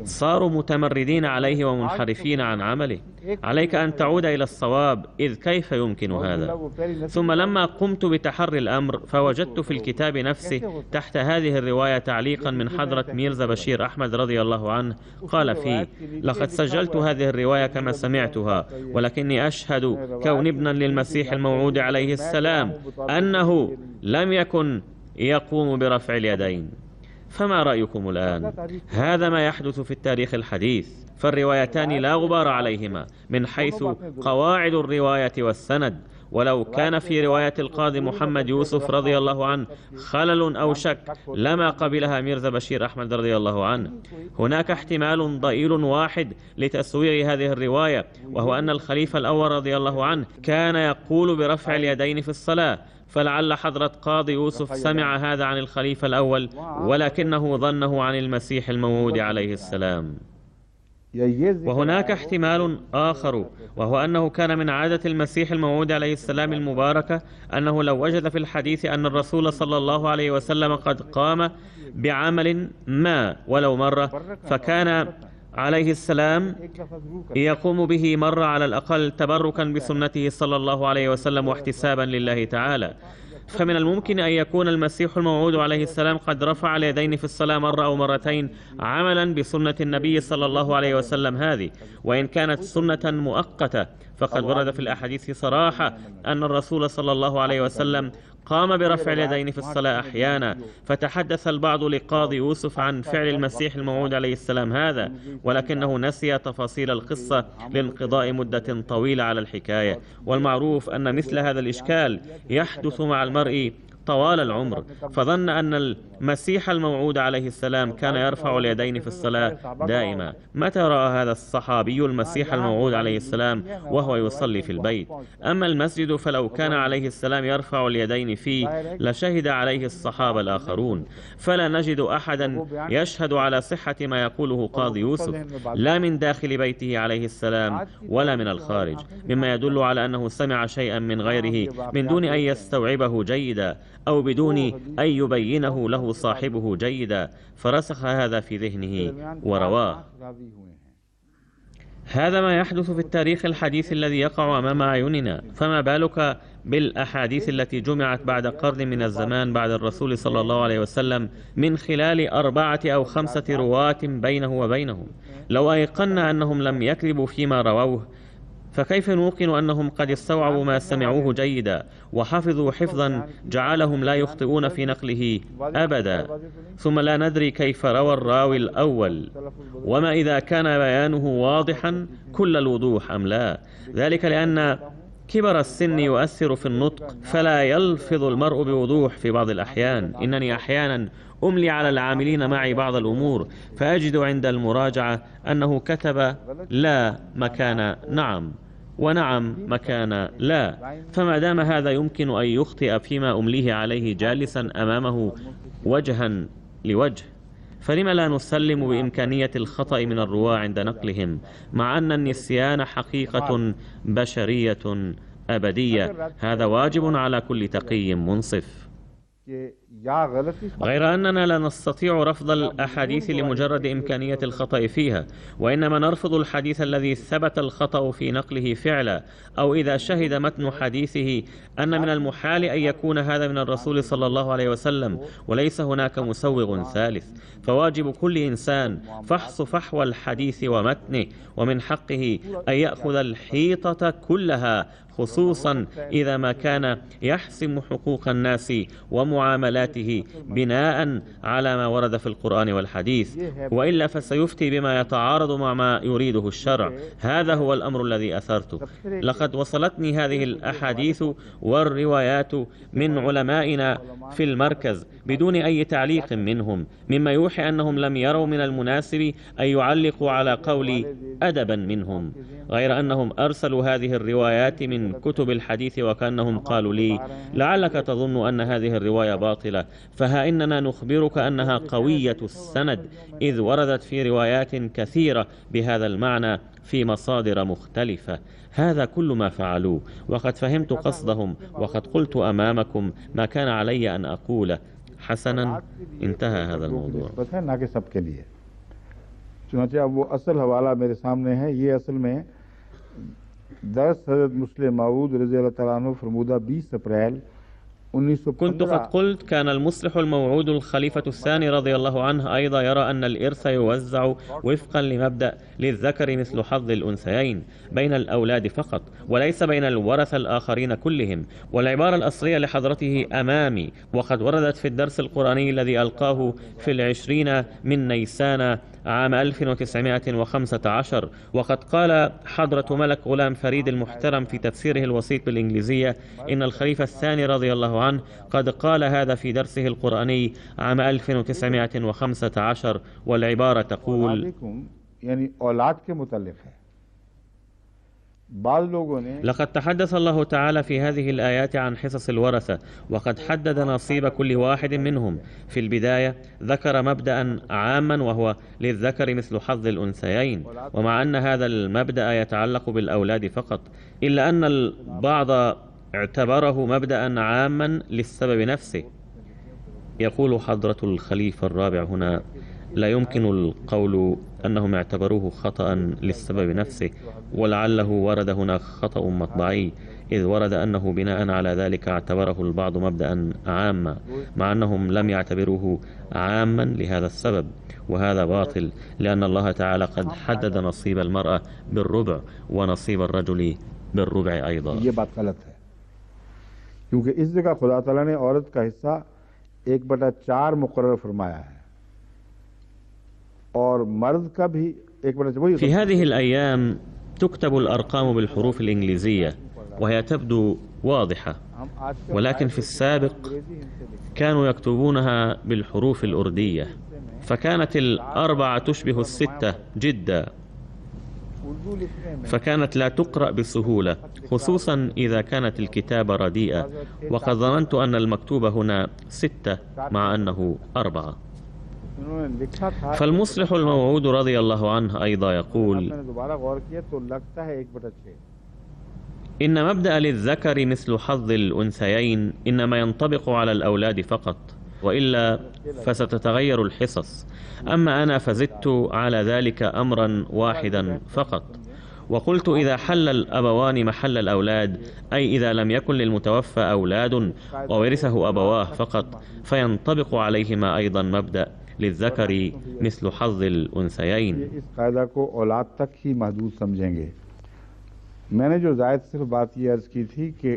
صاروا متمردين عليه ومنحرفين عن عمله؟ عليك أن تعود إلى الصواب، إذ كيف يمكن هذا؟ ثم لما قمت بتحري الأمر فوجدت في الكتاب نفسه تحت هذه الرواية تعليقا من حضرة ميرزا بشير أحمد رضي الله عنه، قال فيه: لقد سجلت هذه الرواية كما سمعتها، ولكني أشهد كون ابنا للمسيح الموعود عليه السلام أنه لم يكن يقوم برفع اليدين. فما رأيكم الآن؟ هذا ما يحدث في التاريخ الحديث، فالروايتان لا غبار عليهما من حيث قواعد الرواية والسند، ولو كان في رواية القاضي محمد يوسف رضي الله عنه خلل أو شك لما قبلها ميرزا بشير أحمد رضي الله عنه. هناك احتمال ضئيل واحد لتسويغ هذه الرواية، وهو أن الخليفة الأول رضي الله عنه كان يقول برفع اليدين في الصلاة، فلعل حضرة قاضي يوسف سمع هذا عن الخليفة الأول ولكنه ظنه عن المسيح الموعود عليه السلام. وهناك احتمال آخر، وهو أنه كان من عادة المسيح الموعود عليه السلام المباركة أنه لو وجد في الحديث أن الرسول صلى الله عليه وسلم قد قام بعمل ما ولو مرة، فكان عليه السلام يقوم به مرة على الأقل تبركا بسنته صلى الله عليه وسلم واحتسابا لله تعالى. فمن الممكن أن يكون المسيح الموعود عليه السلام قد رفع اليدين في الصلاة مرة أو مرتين عملا بسنة النبي صلى الله عليه وسلم هذه، وإن كانت سنة مؤقتة، فقد ورد في الأحاديث صراحة أن الرسول صلى الله عليه وسلم قام برفع اليدين في الصلاة أحيانا، فتحدث البعض لقاضي يوسف عن فعل المسيح الموعود عليه السلام هذا، ولكنه نسي تفاصيل القصة لانقضاء مدة طويلة على الحكاية. والمعروف أن مثل هذا الإشكال يحدث مع المرء طوال العمر، فظن أن المسيح الموعود عليه السلام كان يرفع اليدين في الصلاة دائما. متى رأى هذا الصحابي المسيح الموعود عليه السلام وهو يصلي في البيت؟ أما المسجد فلو كان عليه السلام يرفع اليدين فيه لشهد عليه الصحابة الآخرون، فلا نجد أحدا يشهد على صحة ما يقوله قاضي يوسف، لا من داخل بيته عليه السلام ولا من الخارج، مما يدل على أنه سمع شيئا من غيره من دون أن يستوعبه جيدا أو بدون أن يبينه له صاحبه جيدا، فرسخ هذا في ذهنه ورواه. هذا ما يحدث في التاريخ الحديث الذي يقع أمام أعيننا، فما بالك بالأحاديث التي جمعت بعد قرن من الزمان بعد الرسول صلى الله عليه وسلم من خلال 4 أو 5 رواة بينه وبينهم. لو أيقنا أنهم لم يكذبوا فيما رووه، فكيف نوقن أنهم قد استوعبوا ما سمعوه جيدا وحفظوا حفظا جعلهم لا يخطئون في نقله أبدا؟ ثم لا ندري كيف روى الراوي الأول، وما إذا كان بيانه واضحا كل الوضوح أم لا. ذلك لأن كبر السن يؤثر في النطق، فلا يلفظ المرء بوضوح في بعض الأحيان. إنني أحيانا أملي على العاملين معي بعض الأمور فأجد عند المراجعة أنه كتب لا مكان نعم، ونعم مكان لا، فما دام هذا يمكن أن يخطئ فيما أمليه عليه جالسا أمامه وجها لوجه، فلما لا نسلم بإمكانية الخطأ من الرواة عند نقلهم، مع أن النسيان حقيقة بشرية أبدية؟ هذا واجب على كل تقي منصف. غير أننا لا نستطيع رفض الأحاديث لمجرد إمكانية الخطأ فيها، وإنما نرفض الحديث الذي ثبت الخطأ في نقله فعلا، أو إذا شهد متن حديثه أن من المحال أن يكون هذا من الرسول صلى الله عليه وسلم وليس هناك مسوغ ثالث. فواجب كل إنسان فحص فحوى الحديث ومتنه، ومن حقه أن يأخذ الحيطة كلها، خصوصا إذا ما كان يحسم حقوق الناس ومعاملاته بناء على ما ورد في القرآن والحديث، وإلا فسيفتي بما يتعارض مع ما يريده الشرع. هذا هو الأمر الذي أثرته. لقد وصلتني هذه الأحاديث والروايات من علمائنا في المركز بدون أي تعليق منهم، مما يوحي أنهم لم يروا من المناسب أن يعلقوا على قول أدبا منهم، غير أنهم أرسلوا هذه الروايات من كتب الحديث وكأنهم قالوا لي لعلك تظن أن هذه الرواية باطلة، فها إننا نخبرك أنها قوية السند، إذ وردت في روايات كثيرة بهذا المعنى في مصادر مختلفة. هذا كل ما فعلوه، وقد فهمت قصدهم، وقد قلت أمامكم ما كان علي أن أقوله. حسنا، انتهى هذا الموضوع. चुनाचे अब वो असल हवाला मेरे सामने है। ये असल में दरस हज़रत मुस्लिम माऊद रज़ी अल्लाह तआला अन्हु फरमूदा 20 अप्रैल 1915 كنت قد قلت كان المصلح الموعود الخليفة الثاني رضي الله عنه أيضا يرى أن الإرث يوزع وفقا لمبدأ للذكر مثل حظ الأنثيين بين الأولاد فقط، وليس بين الورثة الآخرين كلهم. والعبارة الأصلية لحضرته أمامي، وقد وردت في الدرس القرآني الذي ألقاه في 20 من نيسان عام 1915. وقد قال حضرة ملك غلام فريد المحترم في تفسيره الوسيط بالإنجليزية إن الخليفة الثاني رضي الله عنه قد قال هذا في درسه القرآني عام 1915، والعبارة تقول: يعني औलाद के मुताल्लिक़ है। لقد تحدث الله تعالى في هذه الآيات عن حصص الورثة، وقد حدد نصيب كل واحد منهم. في البداية ذكر مبدأ عاما وهو للذكر مثل حظ الأنثيين، ومع أن هذا المبدأ يتعلق بالأولاد فقط، إلا أن البعض اعتبره مبدأ عاما للسبب نفسه. يقول حضرة الخليفة الرابع هنا: لا يمكن القول أنهم اعتبروه خطأ للسبب نفسه، ولعله ورد هنا خطأ مطبعي، إذ ورد أنه بناء على ذلك اعتبره البعض مبدأ عاما، مع أنهم لم يعتبروه عاما لهذا السبب، وهذا باطل، لأن الله تعالى قد حدد نصيب المرأة بالربع ونصيب الرجل بالربع أيضا. ये बात गलत है, क्योंकि इस जगह खुदा ताला ने औरत का हिस्सा 1/4 मुकर्रर फरमाया है और मर्द का भी 1/4। في هذه الأيام تكتب الأرقام بالحروف الإنجليزية وهي تبدو واضحة، ولكن في السابق كانوا يكتبونها بالحروف الأردية، فكانت الأربعة تشبه الستة جدا، فكانت لا تقرأ بسهولة، خصوصا إذا كانت الكتابة رديئة، وقد ظننت أن المكتوب هنا 6 مع أنه 4. فالمصلح الموعود رضي الله عنه أيضا يقول: إن مبدأ للذكر مثل حظ الأنثيين إنما ينطبق على الأولاد فقط، وإلا فستتغير الحصص. أما أنا فزدت على ذلك أمرا واحدا فقط، وقلت: إذا حل الأبوان محل الأولاد، أي إذا لم يكن للمتوفى أولاد وورثه أبواه فقط، فينطبق عليهما أيضا مبدأ للذكر مثل حظ الأنثيين. इस कायदा को औलाद तक ही महदूद समझेंगे। मैंने जो जायद सिर्फ बात ये अर्ज की थी कि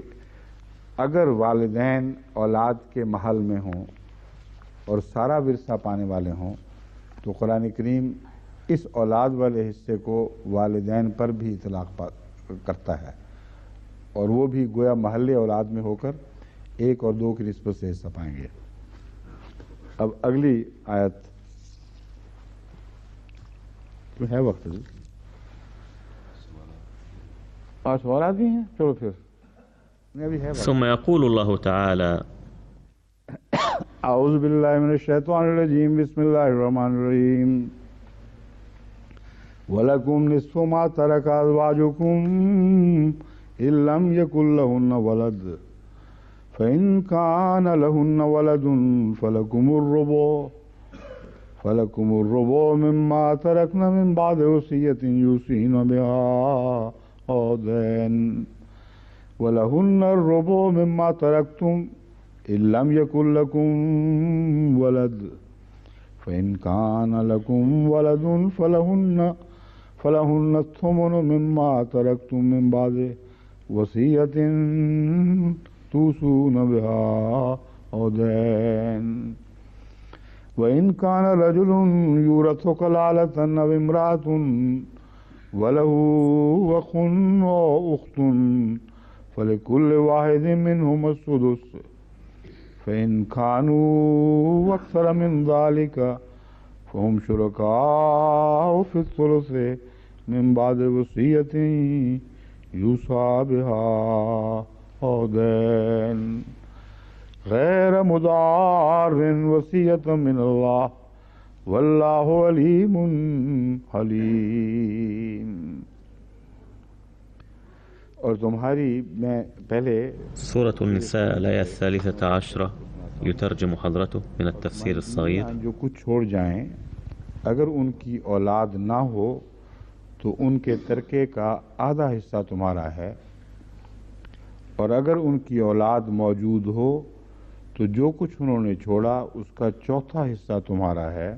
अगर वालिदैन औलाद के महल में हों और सारा विरसा पाने वाले हों, तो कुरान करीम इस औलाद वाले हिस्से को वालिदैन पर भी इतलाक करता है, और वो भी गोया महल्ले औलाद में होकर 1 और 2 की निस्बत से हिस्सा पाएंगे। अब अगली आयत तो है वक्त जी, और सवाल भी हैं, चलो फिर अभी है। ثم يقول الله تعالى: أعوذ بالله من الشيطان الرجيم بسم الله الرحمن الرحيم ولكم نصف ما ترك أزواجكم إن لم يكن لهن ولد فإن كان لهن ولد فلكم الربع مما تركن من بعد وصية يوصين بها أو دين ولهن الربع مما تركتم إن لم يكن لكم ولد فإن كان لكم ولد فلهن الثمن مما تركتم من بعد وصية توصون بها أو دين وإن كان رجل يورث كلالة أو امرأة وله أخ أو أخت فلكل واحد منهما السدس فإن كانوا أكثر من ذلك فهم شركاء في الثلث من بعد وصية يوصى بها أو دين غير مضار وصية من الله والله عليم حليم। और तुम्हारी मैं पहले سورة النساء الآية 13 يترجم حضرته من التفسير الصغير: जो कुछ छोड़ जाएं, अगर उनकी औलाद ना हो तो उनके तरके का आधा हिस्सा तुम्हारा है, और अगर उनकी औलाद मौजूद हो तो जो कुछ उन्होंने छोड़ा उसका चौथा हिस्सा तुम्हारा है।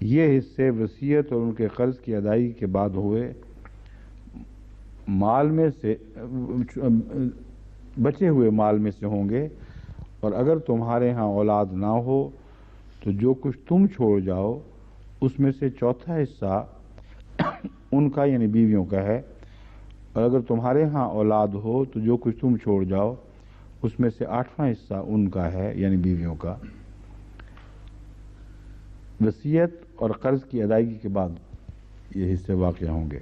ये हिस्से वसीयत और उनके कर्ज की अदायगी के बाद हुए माल में से बचे हुए माल में से होंगे, और अगर तुम्हारे यहाँ औलाद ना हो तो जो कुछ तुम छोड़ जाओ उसमें से चौथा हिस्सा उनका यानी बीवियों का है, और अगर तुम्हारे यहाँ औलाद हो तो जो कुछ तुम छोड़ जाओ उसमें से 8वां हिस्सा उनका है यानी बीवियों का। वसीयत और कर्ज की अदायगी के बाद ये हिस्से वाक़या होंगे।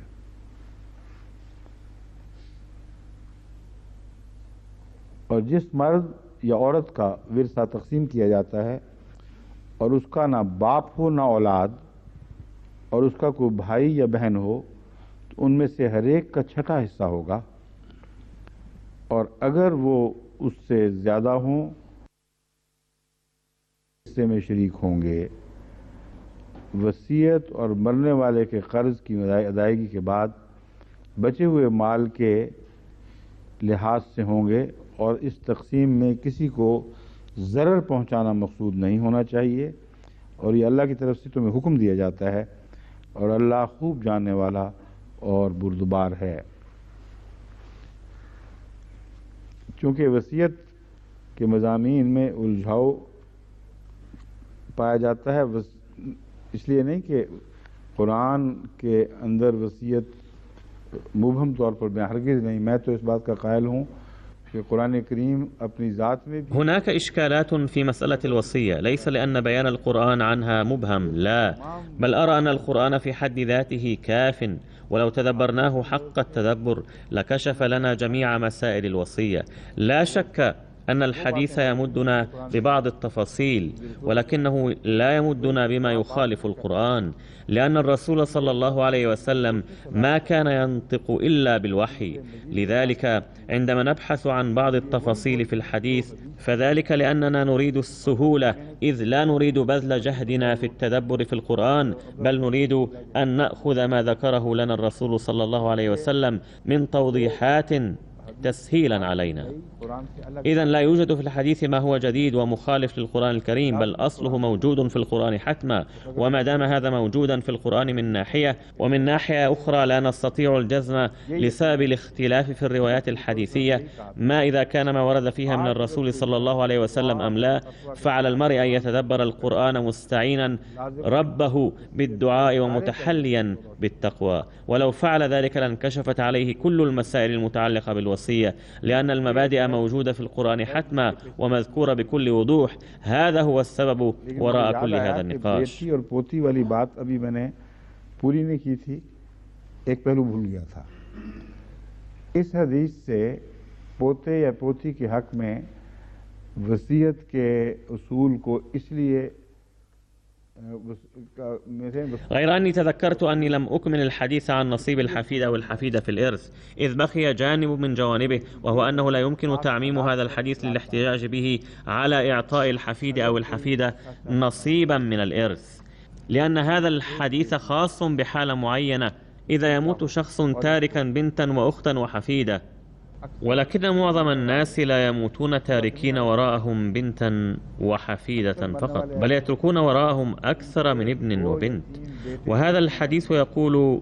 और जिस मर्द या औरत का विरसा तकसीम किया जाता है और उसका ना बाप हो ना औलाद, और उसका कोई भाई या बहन हो, तो उनमें से हर एक का छठा हिस्सा होगा, और अगर वो उससे ज़्यादा हों हिस्से में शरीक होंगे। वसीयत और मरने वाले के कर्ज की अदायगी के बाद बचे हुए माल के लिहाज से होंगे, और इस तकसीम में किसी को ज़रर पहुंचाना मकसूद नहीं होना चाहिए, और ये अल्लाह की तरफ से तुम्हें हुक्म दिया जाता है, और अल्लाह खूब जानने वाला और बुर्दबार है। चूँकि वसीयत के मज़ामीन में उलझाव पाया जाता है, इसलिए नहीं कि कुरान के अंदर वसीयत मुबहम तौर पर हरगिज़ नहीं। मैं तो इस बात का कायल हूँ कि कि कुरान करीम अपनी ज़ात में भी هناك إشكالات في مسألة الوصية، ليس لأن بيان القرآن عنها مبهم، لا، بل أرى أن القرآن في حد ذاته كاف، ولو تدبرناه حق التدبر لكشف لنا جميع مسائل الوصية. لا شك أن الحديث يمدنا ببعض التفاصيل، ولكنه لا يمدنا بما يخالف القرآن، لأن الرسول صلى الله عليه وسلم ما كان ينطق إلا بالوحي. لذلك عندما نبحث عن بعض التفاصيل في الحديث فذلك لأننا نريد السهولة، إذ لا نريد بذل جهدنا في التدبر في القرآن، بل نريد أن نأخذ ما ذكره لنا الرسول صلى الله عليه وسلم من توضيحات تسهيلا علينا. إذا لا يوجد في الحديث ما هو جديد ومخالف للقرآن الكريم، بل أصله موجود في القرآن حتما. وما دام هذا موجودا في القرآن من ناحية، ومن ناحية أخرى لا نستطيع الجزم لسبب الاختلاف في الروايات الحديثية ما إذا كان ما ورد فيها من الرسول صلى الله عليه وسلم أم لا، فعلى المرء أن يتدبر القرآن مستعينا ربه بالدعاء ومتحليا بالتقوى. ولو فعل ذلك لانكشفت عليه كل المسائل المتعلقة بالوصية، لأن المبادئ موجودة في القرآن حتما ومذكورة بكل وضوح. هذا هو السبب وراء كل هذا النقاش. और पोती वाली बात अभी मैंने पूरी नहीं की थी, एक पहलू भूल गया था। इस हदीस से पोते या पोती के हक में वसीयत के उसूल को इसलिए غير أني تذكرت أني لم أكمل الحديث عن نصيب الحفيد أو الحفيدة في الإرث، إذ بقي جانب من جوانبه، وهو أنه لا يمكن تعميم هذا الحديث للاحتجاج به على إعطاء الحفيد أو الحفيدة نصيبا من الإرث، لأن هذا الحديث خاص بحالة معينة، إذا يموت شخص تاركا بنتا وأختا وحفيدة، ولكن معظم الناس لا يموتون تاركين وراءهم بنتا وحفيدة فقط، بل يتركون وراءهم أكثر من ابن وبنت. وهذا الحديث يقول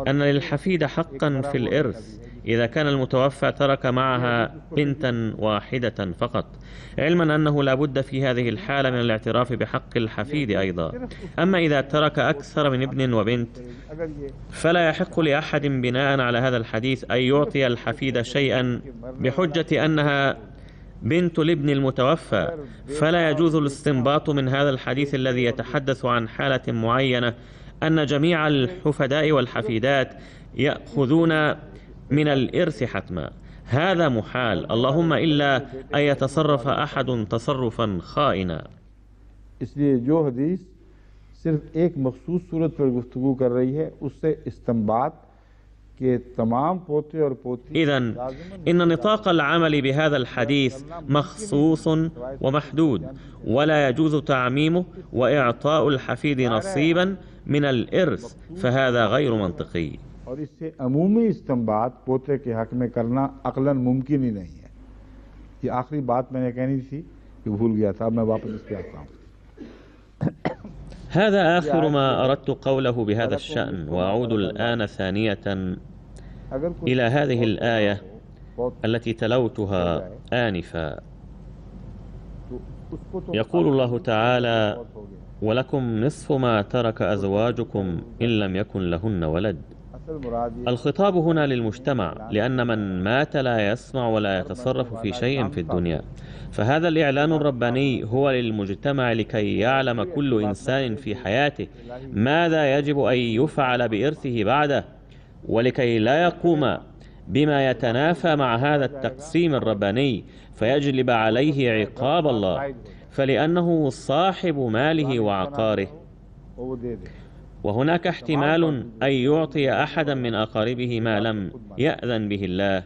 أن للحفيدة حقا في الإرث إذا كان المتوفى ترك معها بنتا واحدة فقط، علما أنه لا بد في هذه الحالة من الاعتراف بحق الحفيد أيضا. أما إذا ترك أكثر من ابن وبنت فلا يحق لأحد بناء على هذا الحديث أن يعطي الحفيد شيئا بحجة أنها بنت الابن المتوفى، فلا يجوز الاستنباط من هذا الحديث الذي يتحدث عن حالة معينة أن جميع الحفداء والحفيدات يأخذون من الإرث حتما. هذا محال، اللهم إلا أن يتصرف أحد تصرفا خائنا. इसलिए जो हदीस सिर्फ एक मखसूस सूरत पर गुफ्तगू कर रही है, उससे इस्तिंबात के तमाम पोते और पोती। إذن إن نطاق العمل بهذا الحديث مخصوص ومحدود، ولا يجوز تعميمه وإعطاء الحفيد نصيبا من الإرث، فهذا غير منطقي. और इससे अमूमी इस्तिंबात पोते के हक में करना अक्लन मुमकिन ही नहीं है। ये आखिरी बात मैंने कहनी थी कि भूल गया था, मैं वापस इस पे आता हूँ। هذا آخر ما أردت قوله بهذا الشأن، وأعود الآن ثانية إلى هذه الآية التي تلوتها آنفا. يقول الله تعالى: ولكم نصف ما ترك أزواجكم إن لم يكن لهن ولد. الخطاب هنا للمجتمع، لأن من مات لا يسمع ولا يتصرف في شيء في الدنيا، فهذا الإعلان الرباني هو للمجتمع لكي يعلم كل إنسان في حياته ماذا يجب أن يفعل بإرثه بعده، ولكي لا يقوم بما يتنافى مع هذا التقسيم الرباني فيجلب عليه عقاب الله، فلأنه صاحب ماله وعقاره. وهناك احتمال أن يعطي أحدا من أقاربه ما لم يأذن به الله،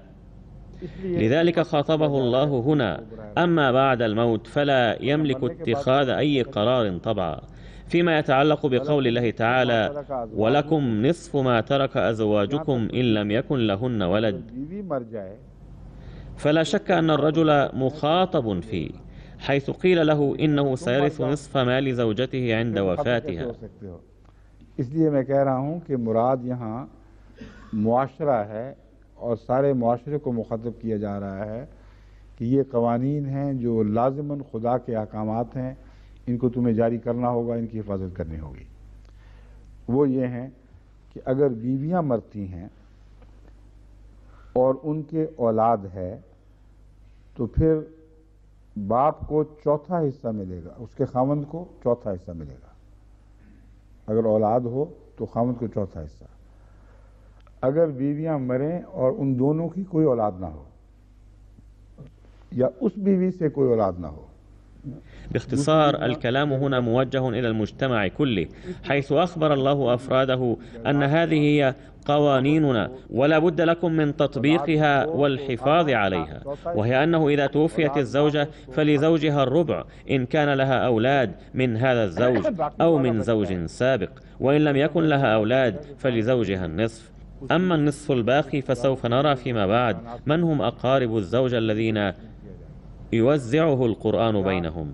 لذلك خاطبه الله هنا. أما بعد الموت فلا يملك اتخاذ أي قرار طبعا. فيما يتعلق بقول الله تعالى: ولكم نصف ما ترك أزواجكم إن لم يكن لهن ولد، فلا شك أن الرجل مخاطب فيه، حيث قيل له إنه سيرث نصف مال زوجته عند وفاتها. इसलिए मैं कह रहा हूँ कि मुराद यहाँ मुआशरा है और सारे मुआशरे को मुखातब किया जा रहा है कि ये कवानीन हैं जो लाजिमन खुदा के अहकामात हैं, इनको तुम्हें जारी करना होगा, इनकी हिफाजत करनी होगी। वो ये हैं कि अगर बीवियाँ मरती हैं और उनके औलाद है तो फिर बाप को चौथा हिस्सा मिलेगा, उसके खामंद को चौथा हिस्सा मिलेगा। अगर औलाद हो तो खामंद को चौथा हिस्सा। अगर बीवियां मरें और उन दोनों की कोई औलाद ना हो या उस बीवी से कोई औलाद ना हो। باختصار الكلام هنا موجه إلى المجتمع كله، حيث أخبر الله أفراده أن هذه هي قوانيننا ولا بد لكم من تطبيقها والحفاظ عليها، وهي أنه إذا توفيت الزوجة فلزوجها الربع إن كان لها أولاد من هذا الزوج أو من زوج سابق، وإن لم يكن لها أولاد فلزوجها النصف. أما النصف الباقي فسوف نرى فيما بعد من هم أقارب الزوجة الذين يوزعه القرآن بينهم.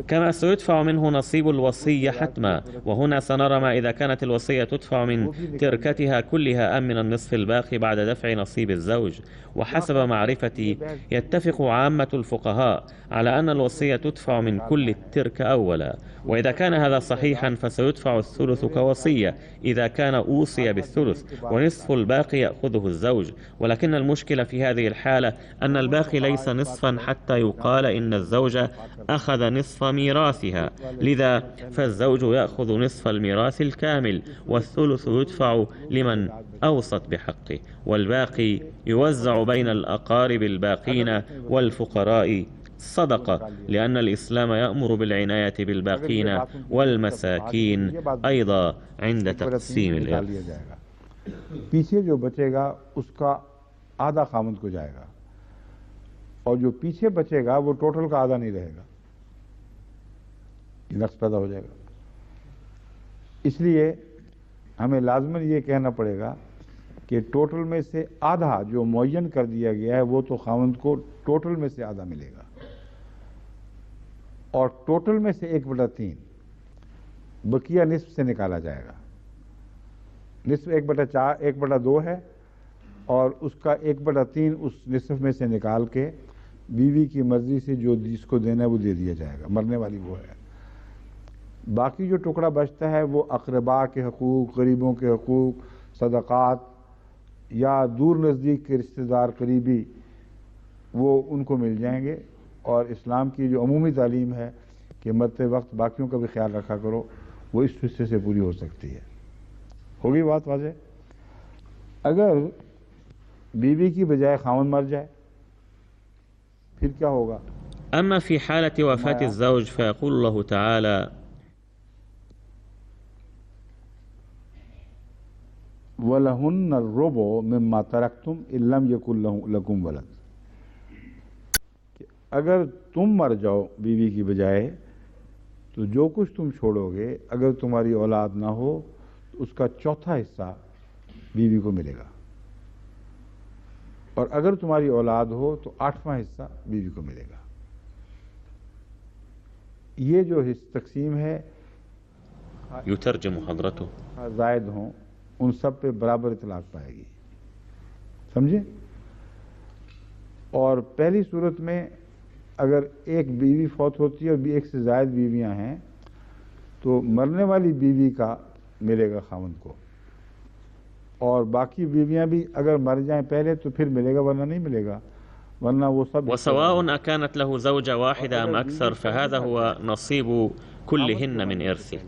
كما سيدفع منه نصيب الوصية حتما، وهنا سنرى ما إذا كانت الوصية تدفع من تركتها كلها أم من النصف الباقي بعد دفع نصيب الزوج. وحسب معرفتي يتفق عامة الفقهاء على أن الوصية تدفع من كل التركة أولا، وإذا كان هذا صحيحا فسيدفع الثلث كوصية إذا كان أوصي بالثلث، ونصف الباقي يأخذه الزوج. ولكن المشكلة في هذه الحالة أن الباقي ليس نصفا حتى يقال إن الزوجة أخذ نصف ميراثها، لذا فالزوج يأخذ نصف الميراث الكامل والثلث يدفع لمن أوصت بحقه، والباقي يوزع بين الأقارب الباقين والفقراء صدقة، لأن الإسلام يأمر بالعناية بالباقين والمساكين أيضا عند تقسيم الإرث. पीछे जो बचेगा उसका आधा खामद को जाएगा और जो पीछे बचेगा वो टोटल का आधा नहीं रहेगा, नक्स पैदा हो जाएगा। इसलिए हमें लाजमन ये कहना पड़ेगा कि टोटल में से आधा जो मुअय्यन कर दिया गया है वो तो खामद को टोटल में से आधा मिलेगा, और टोटल में से 1/3 बकिया निस्फ से निकाला जाएगा। निस्फ 1/4 1/2 है और उसका 1/3 उस निस्फ में से निकाल के बीवी की मर्जी से जो जिसको देना है वो दे दिया जाएगा, मरने वाली वो है। बाकी जो टुकड़ा बचता है वो अक़रबा के हकूक़, गरीबों के हकूक़, सदक़ात या दूर नज़दीक के रिश्तेदार करीबी वो उनको मिल जाएंगे। और इस्लाम की जो अमूमी तालीम है कि मरते वक्त बाकियों का भी ख्याल रखा करो, वो इस हिस्से से पूरी हो सकती है। होगी बात वाज़ेह? अगर बीवी की बजाय खामन मर जाए फिर क्या होगा? أما في حالة وفاة الزوج فيقول الله تعالى: वलहुन्न रुबु मिम्मा तरक्तुम इल्लम यकुल लकुम वलद। अगर तुम मर जाओ बीवी की बजाय तो जो कुछ तुम छोड़ोगे अगर तुम्हारी औलाद ना हो तो उसका चौथा हिस्सा बीवी को मिलेगा, और अगर तुम्हारी औलाद हो तो 8वां हिस्सा बीवी को मिलेगा। ये जो तकसीम है يترجم حضرته जायद हों उन सब पे बराबर इतलाक पाएगी, समझे? और पहली सूरत में अगर एक बीवी फौत होती है और एक से ज़ायद बीवियां हैं तो मरने वाली बीवी का मिलेगा खामन को, और बाकी बीवियां भी अगर मर जाएं पहले तो फिर मिलेगा, वरना नहीं मिलेगा, वरना वो सब। وسواء أكانت له زوجة واحدة أم أكثر فهذا هو نصيب كلهن من إرثه.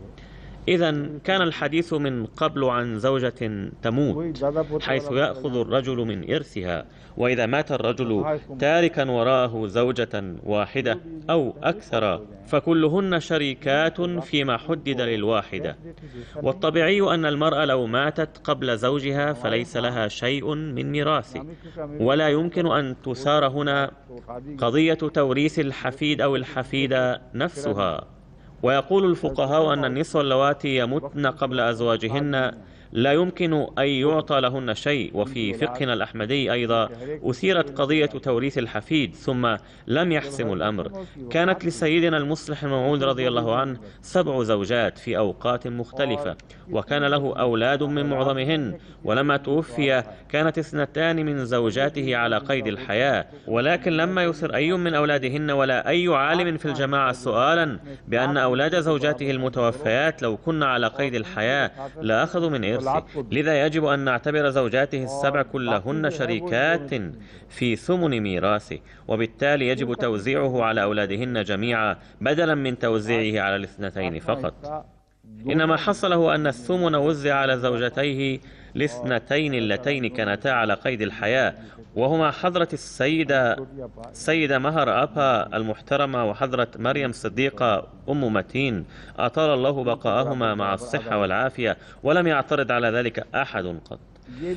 إذن كان الحديث من قبل عن زوجة تموت حيث يأخذ الرجل من إرثها، وإذا مات الرجل تاركا وراءه زوجة واحدة أو أكثر فكلهن شريكات فيما حدد للواحدة. والطبيعي أن المرأة لو ماتت قبل زوجها فليس لها شيء من ميراثه، ولا يمكن أن تثار هنا قضية توريث الحفيد أو الحفيدة نفسها. ويقول الفقهاء أن النسوة اللواتي يمتن قبل أزواجهن لا يمكن أن يعطى لهن شيء. وفي فقهنا الأحمدي أيضا أثيرت قضية توريث الحفيد ثم لم يحسموا الأمر. كانت لسيدنا المصلح الموعود رضي الله عنه 7 زوجات في أوقات مختلفة، وكان له أولاد من معظمهن، ولما توفي كانت 2 من زوجاته على قيد الحياة، ولكن لما يثر أي من أولادهن ولا أي عالم في الجماعة سؤالا بأن أولاد زوجاته المتوفيات لو كن على قيد الحياة لأخذوا من إرثه. لذا يجب أن نعتبر زوجاته السبع كلهن شريكات في ثمن ميراثه، وبالتالي يجب توزيعه على أولادهن جميعا بدلا من توزيعه على الاثنتين فقط. إنما حصل هو أن الثمن وزع على زوجتيه الاثنتين اللتين كانتا على قيد الحياة، وهما حضرة السيدة مهر أبا المحترمة وحضرة مريم صديقة أم متين أطال الله بقاءهما مع الصحة والعافية، ولم يعترض على ذلك أحد قط.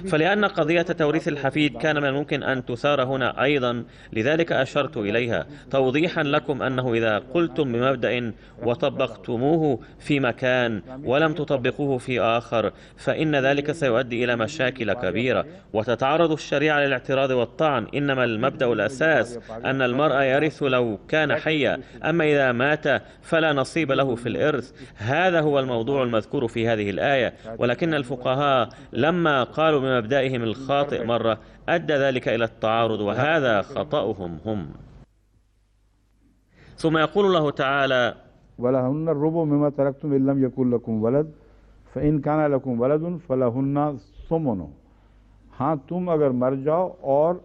فلأن قضية توريث الحفيد كان من الممكن أن تثار هنا أيضا، لذلك أشرت إليها توضيحا لكم أنه إذا قلتم بمبدأ وطبقتموه في مكان ولم تطبقوه في آخر، فإن ذلك سيؤدي إلى مشاكل كبيرة وتتعرض الشريعة للاعتراض والطعن. إنما المبدأ الأساس أن المرء يرث لو كان حيا، أما إذا مات فلا نصيب له في الإرث. هذا هو الموضوع المذكور في هذه الآية، ولكن الفقهاء لما قالوا بمبدئهم الخاطئ مرة أدى ذلك إلى التعارض، وهذا خطأهم هم. ثم يقول الله تعالى: ولهن الربع مما تركتم إن لم يكن لكم ولد فإن كان لكم ولد فلهن الثمن. हाँ तुम अगर मर जाओ और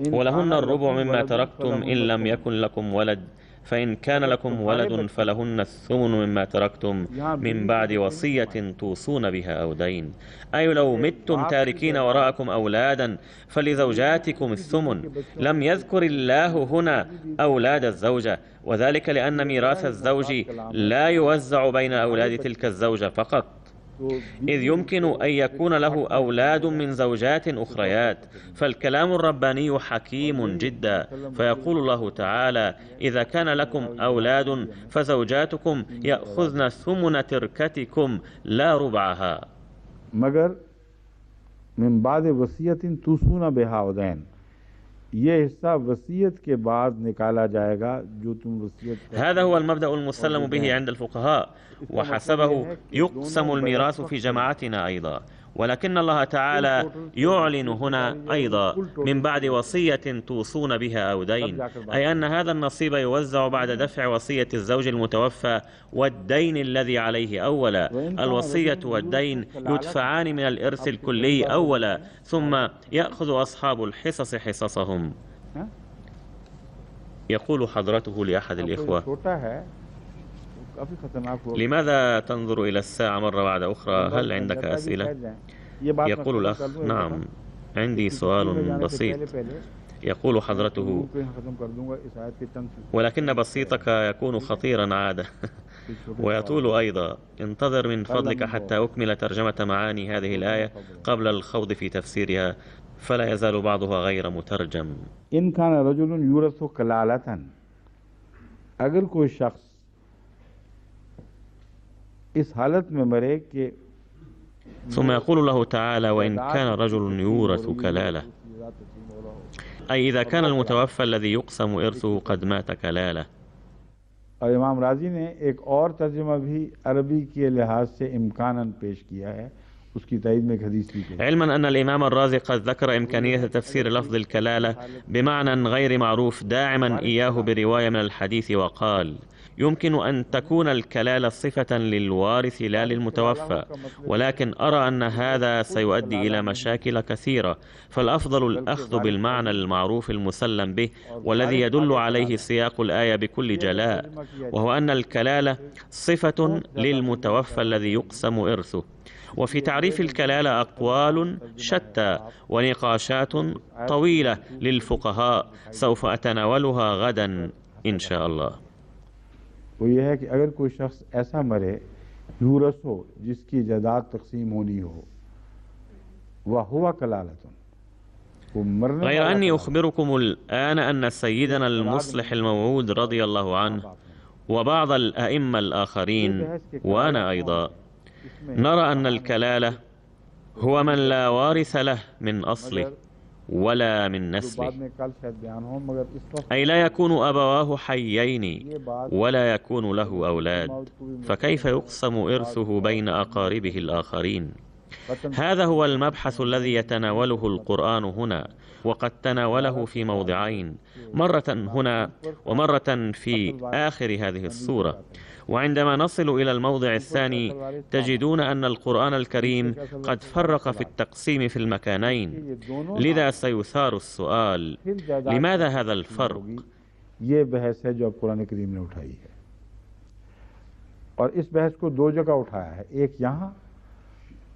ولهن الربع مما تركتم إن لم يكن لكم ولد فإن كان لكم ولد فلهن الثمن مما تركتم من بعد وصية توصون بها أو دين. أي لو متم تاركين وراءكم أولادا فلزوجاتكم الثمن. لم يذكر الله هنا أولاد الزوجة، وذلك لأن ميراث الزوج لا يوزع بين أولاد تلك الزوجة فقط، إذ يمكن أن يكون له أولاد من زوجات أخريات. فالكلام الرباني حكيم جدا، فيقول الله تعالى: إذا كان لكم أولاد فزوجاتكم يأخذن ثمن تركتكم لا ربعها. مگر من بعد वसीयत तुसूना बिहा उदैन, ये हिस्सा वसीयत के बाद निकाला जाएगा जो तुम वसीयत। هذا هو المبدأ المسلم به عند الفقهاء، وحسبه يقسم الميراث في جماعتنا أيضا. ولكن الله تعالى يعلن هنا أيضا من بعد وصية توصون بها أو دين، أي أن هذا النصيب يوزع بعد دفع وصية الزوج المتوفى والدين الذي عليه أولا. الوصية والدين يدفعان من الإرث الكلي أولا، ثم يأخذ أصحاب الحصص حصصهم. يقول حضرته لأحد الإخوة: لماذا تنظر إلى الساعة مرة بعد أخرى؟ هل عندك أسئلة؟ يقول الأخ: نعم، عندي سؤال بسيط. يقول حضرته: ولكن بسيطك يكون خطيرا عادة ويطول أيضا. انتظر من فضلك حتى أكمل ترجمة معاني هذه الآية قبل الخوض في تفسيرها، فلا يزال بعضها غير مترجم. إن كان رجل يورث كلالة، अगर कोई शख्स इस हालत में मरे कि ثم يقول الله تعالى: وإن كان رجل يورث كلالة، أي إذا كان المتوفى الذي يقسم إرثه قد مات كلالة. और इमाम राजी ने एक और तर्जुमा भी अरबी के लिहाज से इम्कानन पेश किया है, उसकी तायीद में एक हदीस भी है। علما أن الإمام الرازي قد ذكر إمكانية تفسير لفظ الكلالة بمعنى غير معروف، داعما إياه برواية من الحديث، وقال: يمكن أن تكون الكلالة صفة للوارث لا للمتوفى، ولكن أرى أن هذا سيؤدي إلى مشاكل كثيرة، فالأفضل الأخذ بالمعنى المعروف المسلم به والذي يدل عليه سياق الآية بكل جلاء، وهو أن الكلالة صفة للمتوفى الذي يقسم إرثه. وفي تعريف الكلالة أقوال شتى ونقاشات طويلة للفقهاء سوف أتناولها غدا إن شاء الله. वो ये है कि अगर कोई शख्स ऐसा मरे यूरस हो जिसकी जायदाद तकसीम होनी हो, वह हुआ कलालतुन, غير أني أخبركم الآن أن سيدنا المصلح الموعود رضي الله عنه وبعض الأئمة الآخرين وأنا أيضا نرى أن الكلالة هو من لا وارث له من أصله ولا من نسله، أي لا يكون أبواه حيين ولا يكون له أولاد، فكيف يقسم إرثه بين أقاربه الآخرين؟ هذا هو المبحث الذي يتناوله القرآن هنا، وقد تناوله في موضعين، مرة هنا ومرة في آخر هذه السورة. وعندما نصل إلى الموضع الثاني تجدون أن القرآن الكريم قد فرق في التقسيم في المكانين. لذا سيثار السؤال: لماذا هذا الفرق؟ ये बहस है जो कुरान करीम ने उठाई है, और इस बहस को दो जगह उठाया है, एक यहाँ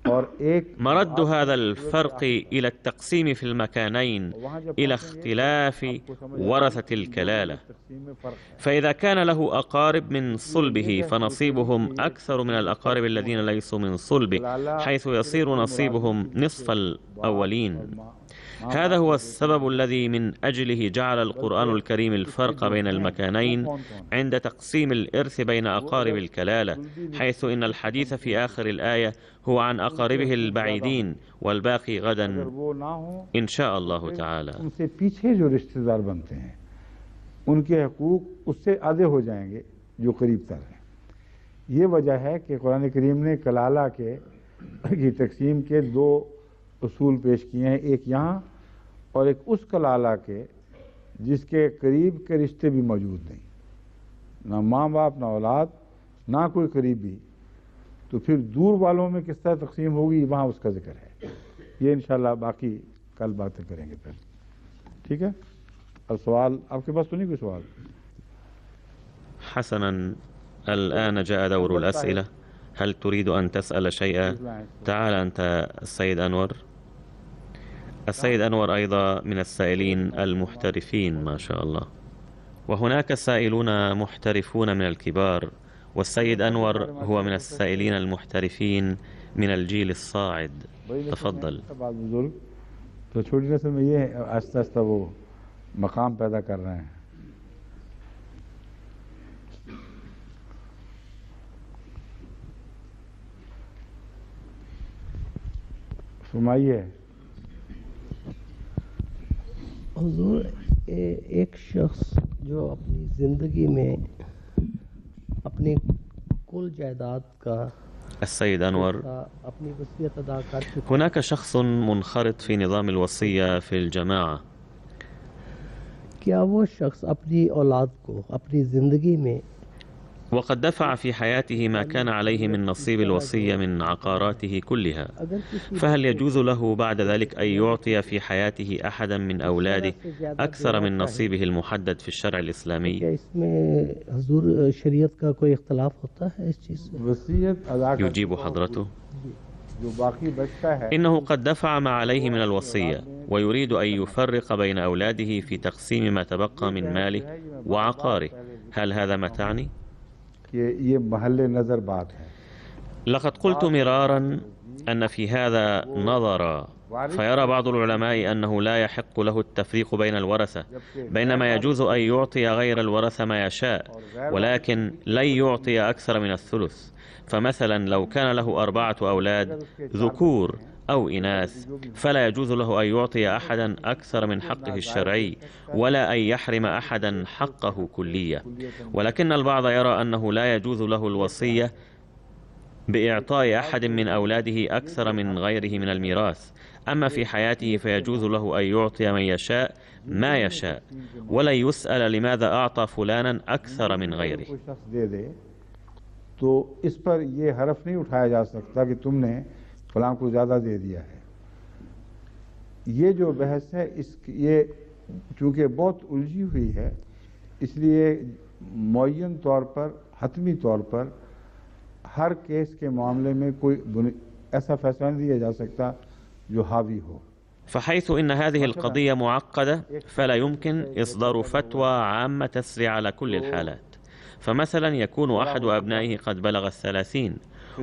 और एक مرد هذا الفرق إلى التقسيم في المكانين إلى اختلاف ورثة الكلالة. فإذا كان له أقارب من صلبه فنصيبهم أكثر من الأقارب الذين ليسوا من صلبه، حيث يصير نصيبهم نصف الأولين. هذا هو السبب الذي من أجله جعل القرآن الكريم الفرق بين المكانين عند تقسيم الإرث بين أقارب الكلالة، حيث إن الحديث في آخر الآية هو عن أقاربه البعيدين والباقي غدا إن شاء الله تعالى. उनसे पीछे जो रिश्तेदार बनते हैं उनके हकूक उससे आधे हो जाएंगे जो करीब तर हैं। ये वजह है कि कुरान करीम ने कलाला की तकसीम के दो उसूल पेश किए हैं, एक यहाँ और एक उस कलाला के जिसके करीब के रिश्ते भी मौजूद नहीं, ना माँ बाप ना औलाद ना कोई करीबी, तो फिर दूर वालों में किस तरह तकसीम होगी वहाँ उसका जिक्र है। ये इंशाल्लाह बाकी कल बातें करेंगे फिर, ठीक है। अब सवाल आपके पास तो नहीं कोई सवाल? حسنا، الآن جاء دور الأسئلة. هل تريد أن تسأل شيئا؟ تعال أنت السيد أنور. السيد أنور أيضا من السائلين المحترفين ما شاء الله، وهناك سائلون محترفون من الكبار، والسيد أنور هو من السائلين المحترفين من الجيل الصاعد. تفضل. तो छोटी नस्ल में ये आस्ता आस्ता वो मकाम पैदा कर रहे हैं। फरमाइए। हुजूर, एक शख्स जो अपनी ज़िंदगी में अपनी कुल जायदाद का السيد أنور، अपनी वसीयत अदा कर चुका, هناك شخص منخرط في نظام الوصية في الجماعة. क्या वो शख्स अपनी औलाद को अपनी ज़िंदगी में وقد دفع في حياته ما كان عليه من نصيب الوصية من عقاراته كلها، فهل يجوز له بعد ذلك أن يعطي في حياته أحدا من أولاده أكثر من نصيبه المحدد في الشرع الإسلامي؟ क्या इसमें हुजूर शरीयत का कोई इख्तलाफ होता है इस चीज़ से? वसीयत अदा يجيب حضرته: जो बाकी बचता है إنه قد दفع ما عليه من الوصية ويريد أن يفرق بين أولاده في تقسيم ما تبقى من ماله وعقاره. هل هذا ما تعني؟ ये महल्ले नजर बात है। لقد قلت مرارا أن في هذا نظرا، فيرى بعض العلماء أنه لا يحق له التفريق بين الورثة، بينما يجوز أن يعطي غير الورثة ما يشاء، ولكن لن يعطي أكثر من الثلث. فمثلا لو كان له 4 أولاد ذكور أو إناث فلا يجوز له أن يعطي أحدا أكثر من حقه الشرعي، ولا أن يحرم أحدا حقه كليا. ولكن البعض يرى أنه لا يجوز له الوصية بإعطاء أحد من أولاده أكثر من غيره من الميراث، أما في حياته فيجوز له أن يعطي من يشاء ما يشاء، ولا يسأل لماذا أعطى فلانا أكثر من غيره. तो इस पर ये हरफ नहीं उठाया जा सकता कि तुमने फलां को ज़्यादा दे दिया है। ये जो बहस है ये चूँकि बहुत उलझी हुई है, इसलिए मुअय्यन तौर पर हतमी तौर पर हर केस के मामले में कोई ऐसा फैसला नहीं दिया जा सकता जो हावी हो। فحيث إن هذه القضية معقدة فلا يمكن إصدار فتوى عامة تسري على كل الحالات. فمثلا يكون أحد أبنائه قد بلغ 30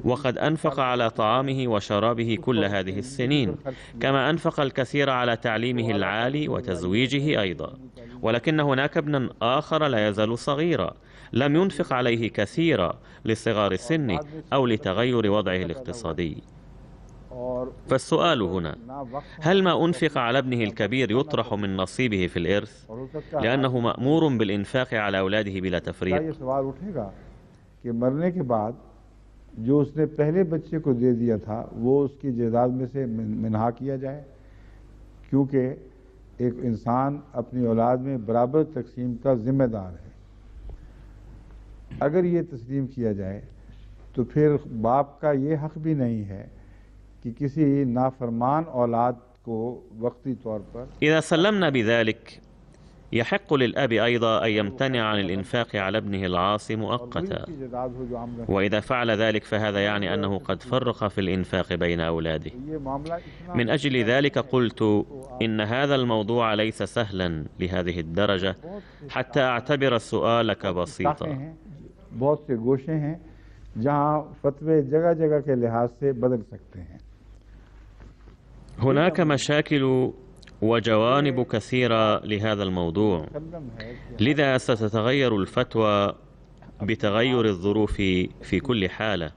وقد أنفق على طعامه وشرابه كل هذه السنين، كما أنفق الكثير على تعليمه العالي وتزويجه أيضا، ولكن هناك ابنا آخر لا يزال صغيرا لم ينفق عليه كثيرا لصغار سنه أو لتغير وضعه الاقتصادي. فالسؤال هنا: هل ما أنفق على ابنه الكبير يطرح من نصيبه في الإرث لأنه مأمور بالإنفاق على أولاده بلا تفريط؟ ये सवाल उठेगा कि मरने के बाद जो उसने पहले बच्चे को दे दिया था वो उसकी जायदाद में से मिन्हा किया जाए, क्योंकि एक इंसान अपनी औलाद में बराबर तकसीम का जिम्मेदार है। अगर ये तस्लीम किया जाए तो फिर बाप का ये हक भी नहीं है कि किसी नाफरमान औलाद को वक्ती तौर पर। إذا سلمنا بذلك يحق للأب أيضا أن يمتنع عن الإنفاق على ابنه العاصي مؤقتا، وإذا فعل ذلك فهذا يعني أنه قد فرق في الإنفاق بين أولاده. من أجل ذلك قلت إن هذا الموضوع ليس سهلا لهذه الدرجة حتى أعتبر سؤالك بسيطا. बहुत से गोशे हैं जहां फतवे जगह जगह के लिहाज से बदल सकते हैं। هناك مشاكل وجوانب كثيرة لهذا الموضوع، لذا ستتغير الفتوى بتغير الظروف في كل حالة.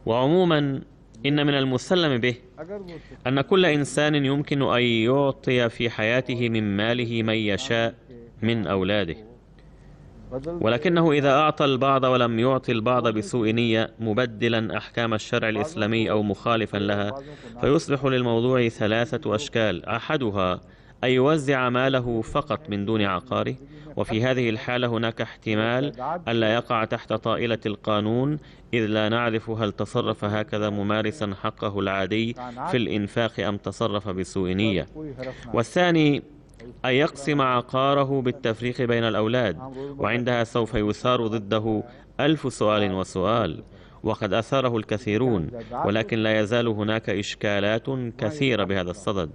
وعموما إن من المسلم به أن كل إنسان يمكن أن يعطي في حياته من ماله من يشاء من أولاده، ولكنه إذا أعطى البعض ولم يعطي البعض بسوء نية مبدلا أحكام الشرع الإسلامي أو مخالفا لها، فيصبح للموضوع ثلاثة أشكال: أحدها أن يوزع ماله فقط من دون عقاره، وفي هذه الحالة هناك احتمال ألا يقع تحت طائلة القانون، إذ لا نعرف هل تصرف هكذا ممارسا حقه العادي في الإنفاق أم تصرف بسوء نية. والثاني أن يقسم عقاره بالتفريق بين الأولاد، وعندها سوف يثار ضده 1000 سؤال وسؤال، وقد أثاره الكثيرون، ولكن لا يزال هناك إشكالات كثيرة بهذا الصدد،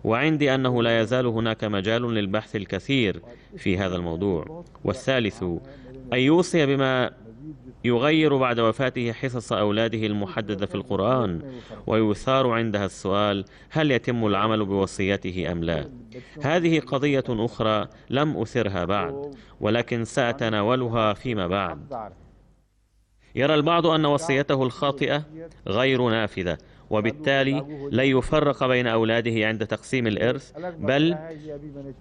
وعندي أنه لا يزال هناك مجال للبحث الكثير في هذا الموضوع. والثالث أن يوصي بما يغير بعد وفاته حصص أولاده المحددة في القرآن، ويثار عندها السؤال: هل يتم العمل بوصيته أم لا؟ هذه قضية أخرى لم أثرها بعد، ولكن سأتناولها فيما بعد. يرى البعض أن وصيته الخاطئة غير نافذة، وبالتالي لا يفرق بين أولاده عند تقسيم الإرث، بل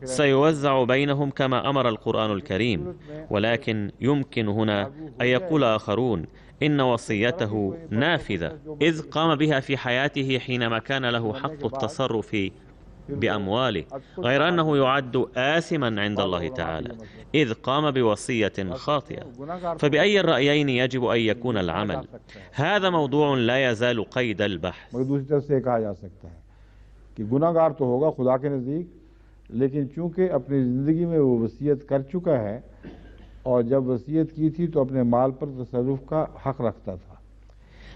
سيوزع بينهم كما أمر القرآن الكريم. ولكن يمكن هنا أن يقول آخرون إن وصيته نافذة، إذ قام بها في حياته حينما كان له حق التصرف بأمواله، غير أنه يعد آثما عند الله تعالى إذ قام بوصية خاطئة. فبأي الرأيين يجب أن يكون العمل؟ هذا موضوع لا يزال قيد البحث. दूसरी तरफ से कहा जा सकता है कि गुनाहगार तो होगा खुदा के नज़दीक, लेकिन चूंकि अपनी ज़िंदगी में वो वसीयत कर चुका है और जब वसीयत की थी तो अपने माल पर तसर्रुफ का हक रखता था।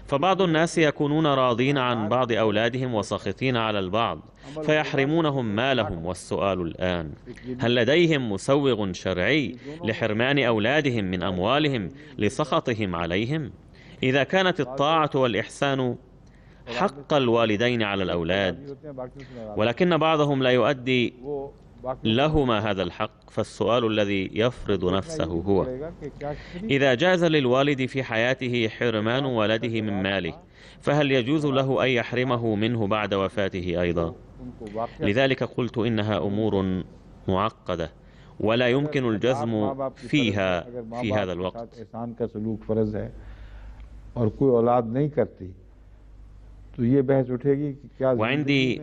فبعض الناس يكونون راضين عن بعض أولادهم وساخطين على البعض فيحرمونهم مالهم، والسؤال الآن: هل لديهم مسوغ شرعي لحرمان أولادهم من أموالهم لسخطهم عليهم؟ إذا كانت الطاعة والإحسان حق الوالدين على الأولاد، ولكن بعضهم لا يؤدي لهما هذا الحق، فالسؤال الذي يفرض نفسه هو: إذا جاز للوالد في حياته حرمان ولده من ماله، فهل يجوز له أن يحرمه منه بعد وفاته أيضا؟ لذلك قلت إنها أمور معقدة ولا يمكن الجزم فيها في هذا الوقت. وعندي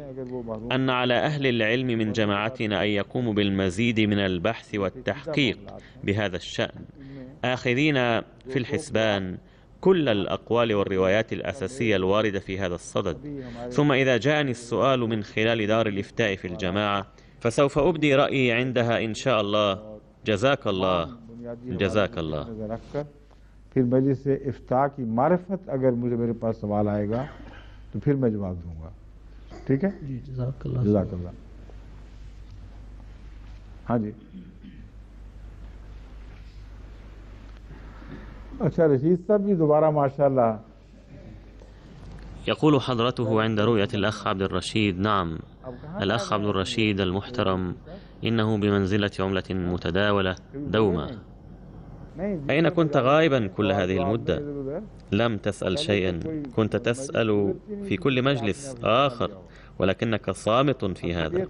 أن على أهل العلم من جماعتنا أن يقوموا بالمزيد من البحث والتحقيق بهذا الشأن، آخذين في الحسبان كل الأقوال والروايات الأساسية الواردة في هذا الصدد. ثم إذا جاءني السؤال من خلال دار الإفتاء في الجماعة فسوف أبدي رأيي عندها إن شاء الله. جزاك الله. جزاك الله. फिर मजलिस से इफ्ता की मारिफत अगर मुझे मेरे पास सवाल आएगा तो फिर मैं जवाब दूंगा। ठीक है जी, जज़ाकल्लाह। हाँ जी, अच्छा रशीद साहब भी दोबारा माशाल्लाह। يقول حضرته عند رؤية الأخ عبد الرشيد: نعم، الأخ عبد الرشيد المحترم إنه بمنزلة عملة متداولة دوما. أين كنت غائبا كل هذه المدة؟ لم تسأل شيئا، كنت تسأل في كل مجلس آخر، ولكنك صامت في هذا.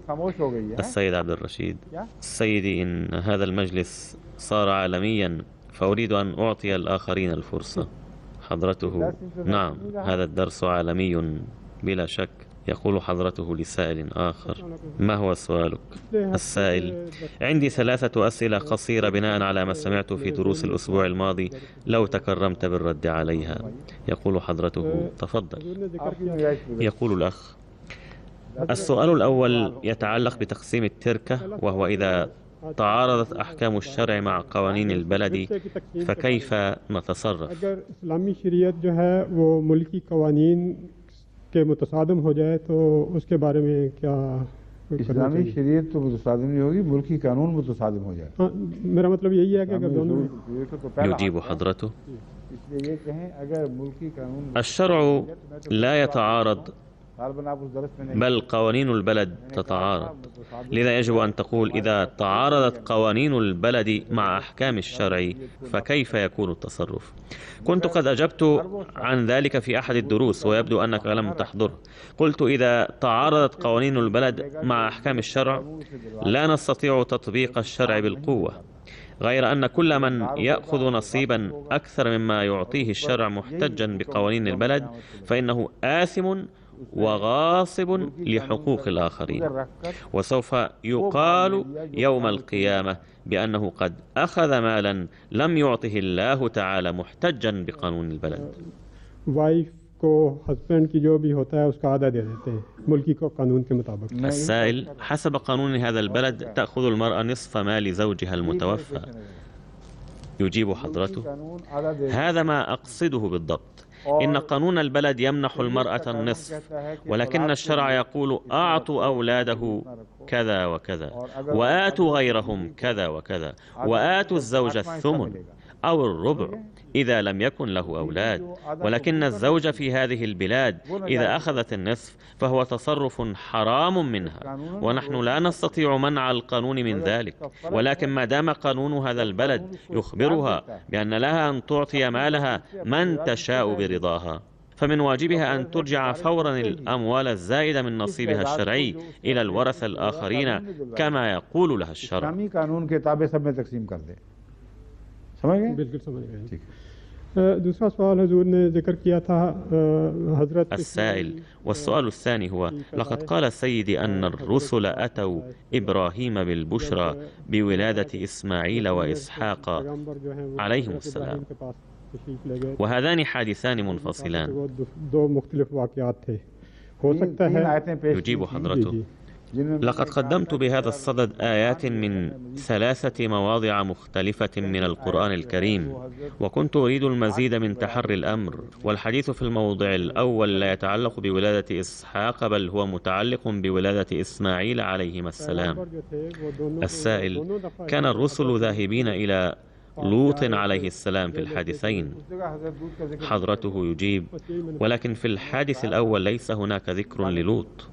السيد عبد الرشيد، سيدي، إن هذا المجلس صار عالميا، فأريد أن أعطي الآخرين الفرصة. حضرته: نعم، هذا الدرس عالمي بلا شك. يقول حضرته لسائل آخر: ما هو سؤالك؟ السائل: عندي 3 أسئلة قصيرة بناء على ما سمعت في دروس الأسبوع الماضي، لو تكرمت بالرد عليها. يقول حضرته: تفضل. يقول الأخ: السؤال الأول يتعلق بتقسيم التركة، وهو إذا تعارضت أحكام الشرع مع قوانين البلد فكيف نتصرف؟ अगर इस्लामी शरीयत जो है वो मुल्की कवानीन के मुतसादम हो जाए तो उसके बारे में क्या करना इस्लामी चाहिए? शरीयत तो मुतसादिम नहीं होगी, मुल्की कानून मुतसादिम हो जाए। हाँ, मेरा मतलब यही है कि अगर दोनों तो पहला يجيب حضرته: इसलिए ये कहें अगर मुल्की कानून الشرع لا يتعارض، بل قوانين البلد تتعارض. لذا يجب أن تقول إذا تعارضت قوانين البلد مع أحكام الشرع فكيف يكون التصرف؟ كنت قد أجبت عن ذلك في أحد الدروس ويبدو أنك لم تحضره. قلت إذا تعارضت قوانين البلد مع أحكام الشرع لا نستطيع تطبيق الشرع بالقوة، غير أن كل من يأخذ نصيبا أكثر مما يعطيه الشرع محتجا بقوانين البلد فإنه آثم وغاصب لحقوق الآخرين، وسوف يقال يوم القيامة بأنه قد أخذ مالا لم يعطه الله تعالى محتجا بقانون البلد. वाइफ को हस्बैंड की जो भी होता है उसका आधा दे देते हैं मुल्की को कानून के मुताबिक। السائل: حسب قانون هذا البلد تأخذ المرأة نصف مال زوجها المتوفى. يجيب حضرته: هذا ما أقصده بالضبط. إن قانون البلد يمنح المرأة النصف، ولكن الشرع يقول أعطوا أولاده كذا وكذا، وآتوا غيرهم كذا وكذا، وآتوا الزوج الثمن أو الربع إذا لم يكن له أولاد. ولكن الزوجة في هذه البلاد إذا أخذت النصف فهو تصرف حرام منها، ونحن لا نستطيع منع القانون من ذلك. ولكن ما دام قانون هذا البلد يخبرها بأن لها أن تعطي مالها من تشاء برضاها، فمن واجبها أن ترجع فورا الأموال الزائدة من نصيبها الشرعي إلى الورثة الآخرين كما يقول لها الشرع. बिल्कुल समझ गए। दूसरा सवाल हुजूर ने जिक्र किया था हजरत السائل: والسؤال الثاني هو: لقد قال سيدي أن الرسل أتوا إبراهيم بالبشرى بولادة إسماعيل وإسحاق عليهم السلام، وهذان حادثان منفصلان. दो मुख्तलिफ वाक़यात थे। हो सकता है يجيب حضرته: لقد قدمت بهذا الصدد آيات من 3 مواضع مختلفة من القرآن الكريم، وكنت أريد المزيد من تحري الأمر. والحديث في الموضع الأول لا يتعلق بولادة إسحاق، بل هو متعلق بولادة إسماعيل عليهما السلام. السائل: كان الرسل ذاهبين إلى لوط عليه السلام في الحادثين. حضرته يجيب: ولكن في الحادث الأول ليس هناك ذكر للوط.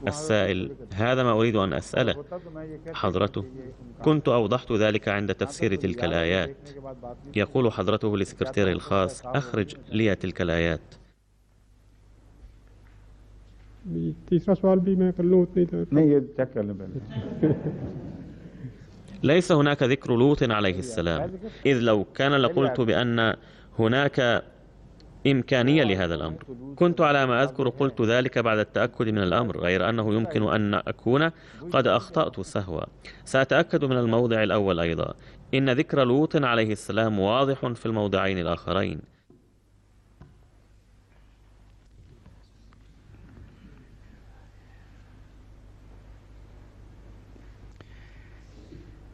السائل: هذا ما أريد أن أسأله. حضرته: كنت أوضحت ذلك عند تفسير تلك الآيات. يقول حضرته لسكرتيري الخاص: أخرج لي تلك الآيات. तीसरा सवाल भी मैं कर लूं उतनी तो नहीं, ये चेक कर लें पहले। ليس هناك ذكر لوط عليه السلام، إذ لو كان لقلت بأن هناك إمكانية لهذا الأمر. كنت على ما أذكر قلت ذلك بعد التأكد من الأمر، غير أنه يمكن أن أكون قد أخطأت سهوا. سأتأكد من الموضع الأول أيضا. إن ذكر لوط عليه السلام واضح في الموضعين الآخرين.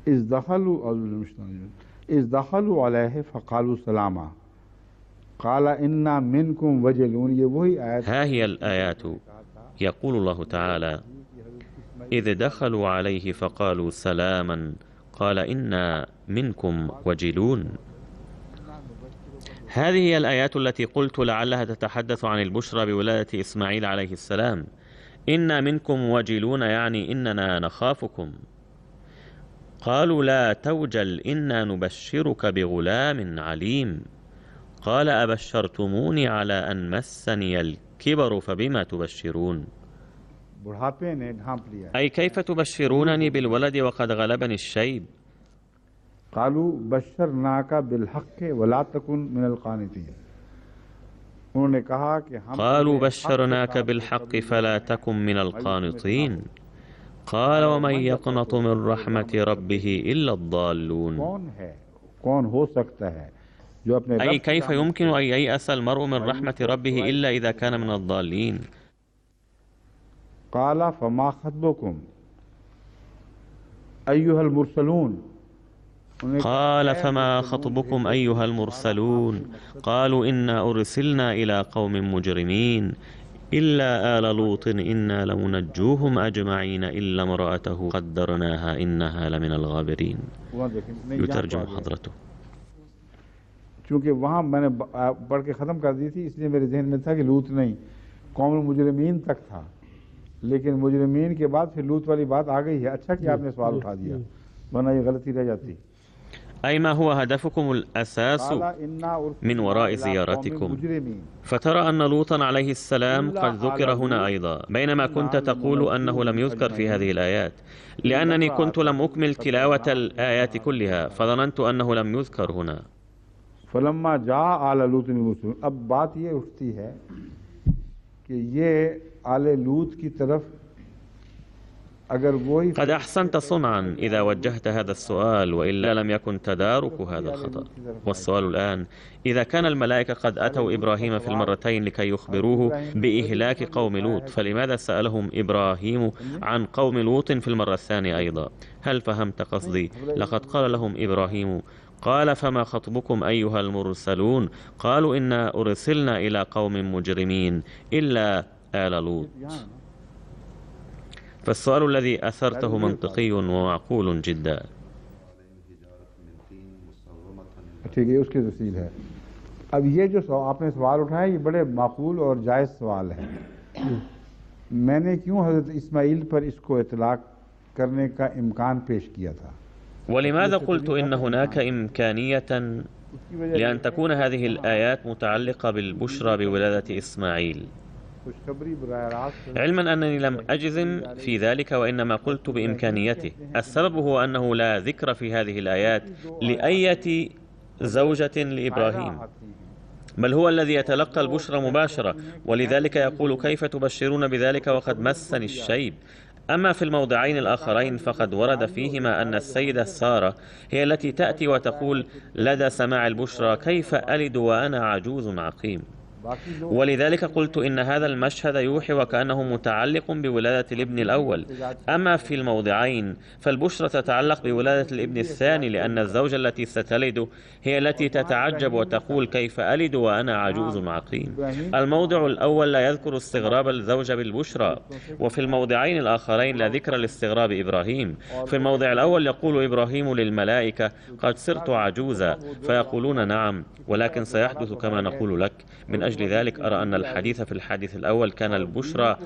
إذ دخلوا عليه فقالوا سلاما قال إنا منكم وجلون. ये वही आयत। ها هي الآيات. يقول الله تعالى: إذ دخلوا عليه فقالوا سلاما قال إنا منكم وجلون. هذه هي الآيات التي قلت لعلها تتحدث عن البشرى بولادة إسماعيل عليه السلام. إنا منكم وجلون يعني إننا نخافكم. قالوا لا توجل إنا نبشرك بغلام عليم. قال أبشرتموني على أن مسني الكبر فبما تبشرون؟ أي كيف تبشرونني بالولد وقد غلبني الشيب؟ قالوا بشرناك بالحق ولا تكن من القانتين. उन्होंने कहा कि हम قالوا بشرناك بالحق فلا تكن من القانطين قال ومن يقنط من رحمة ربه إلا الضالون. कौन हो सकता है जो अपने أي كيف يمكن أن ييأس المرء من رحمة ربه إلا إذا كان من الضالين. قال فما خطبكم أيها المرسلون. قال فما خطبكم أيها المرسلون قالوا إنا أرسلنا إلى قوم مجرمين إلا آل لوط إنا لمنجوهم أجمعين إلا امرأته قدرناها إنها لمن الغابرين. يترجم حضرته. चूँकि वहाँ मैंने पढ़ के ख़त्म कर दी थी इसलिए मेरे जहन में था कि लूत नहीं, कौम मुजरिमीन तक था, लेकिन मुजरिमीन के बाद फिर लूत वाली बात आ गई है। अच्छा कि आपने सवाल उठा दिया, वरना ये गलती रह जाती। أي ما هو هدفكم الأساس من وراء زيارتكم؟ فترى أن لوطا عليه السلام قد ذكر هنا أيضا، بينما كنت تقول أنه لم يذكر في هذه الآيات، لأنني كنت لم أكمل تلاوة الآيات كلها فظننت أنه لم يذكر هنا. फलम्मा जा आला लूत मुस्लिम। अब बात ये उठती है कि ये आले लूत की तरफ अगर वही قد أحسنت صنعا إذا وجهت هذا السؤال، وإلا لم يكن تدارك هذا الخطأ. والسؤال الآن، إذا كان الملائكة قد أتوا إبراهيم في المرتين لكي يخبروه بإهلاك قوم لوط، فلماذا سألهم إبراهيم عن قوم لوط في المرة الثانية أيضا؟ هل فهمت قصدي؟ لقد قال لهم إبراهيم قال فما خطبكم أيها المرسلون قالوا إنا أرسلنا إلى قوم مجرمين إلا آل لوط. فالسؤال الذي أثرته منطقي ومعقول جدا. ठीक है, उसकी तफसील है। अब ये जो आपने सवाल उठाया ये बड़े माकूल और जायज़ सवाल है। मैंने क्यों हज़रत इस्माइल पर इसको इतलाक़ करने का इम्कान पेश किया था? ولماذا قلت إن هناك إمكانية لأن تكون هذه الآيات متعلقة بالبشرى بولادة إسماعيل، علما أنني لم أجزم في ذلك وإنما قلت بإمكانيته. السبب هو أنه لا ذكر في هذه الآيات لأية زوجة لإبراهيم، بل هو الذي يتلقى البشرى مباشرة، ولذلك يقول كيف تبشرون بذلك وقد مسني الشيب. أما في الموضعين الآخرين فقد ورد فيهما أن السيدة سارة هي التي تأتي وتقول لدى سماع البشرى كيف ألد وأنا عجوز عقيم، ولذلك قلت إن هذا المشهد يوحي وكأنه متعلق بولادة الابن الأول. أما في الموضعين فالبشرى تتعلق بولادة الابن الثاني، لأن الزوجة التي ستلد هي التي تتعجب وتقول كيف ألد وأنا عجوز عقيم. الموضع الأول لا يذكر استغراب الزوجة بالبشرى، وفي الموضعين الآخرين لا ذكر لاستغراب إبراهيم. في الموضع الأول يقول إبراهيم للملائكة قد صرت عجوزا، فيقولون نعم ولكن سيحدث كما نقول لك. من أجل ذلك أرى أن الحديث في الحديث الأول كان البشرى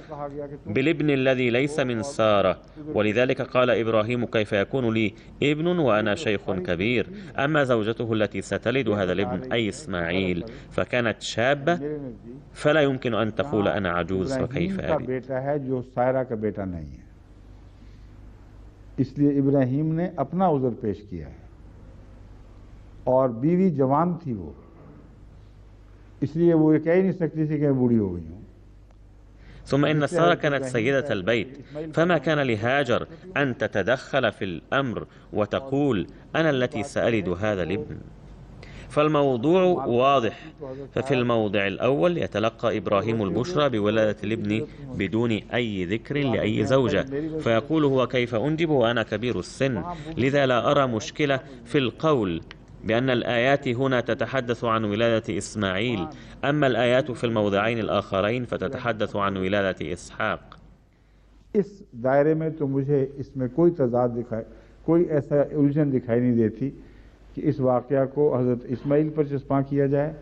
بالابن الذي ليس من سارة، ولذلك قال إبراهيم كيف يكون لي ابن وأنا شيخ كبير. أما زوجته التي ستلد هذا الابن أي إسماعيل فكانت شابة، فلا يمكن أن تقول أنا عجوز وكيف ألد. इसलिए इब्राहिम ने अपना उज़र पेश किया है और बीवी जवान थी वो, इसलिए वो ये कह ही नहीं सकती थी कि मैं बूढ़ी हो गई हूँ। ثم إن سارة كانت سيدة البيت، فما كان لهاجر أن تتدخل في الأمر وتقول أنا التي سألد هذا الابن. فالموضوع واضح. ففي الموضع الأول يتلقى إبراهيم البشرى بولادة الابن بدون أي ذكر لأي زوجة، فيقول هو كيف أنجب وأنا كبير السن. لذا لا أرى مشكلة في القول بأن الآيات هنا تتحدث عن ولادة إسماعيل، أما الآيات في الموضعين الآخرين فتتحدث عن ولادة إسحاق. इस दायरे में तो मुझे इसमें कोई तजाद दिखाई, कोई ऐसा उलझन दिखाई नहीं देती कि इस वाक़या को हज़रत इस्माइल पर चस्पा किया जाए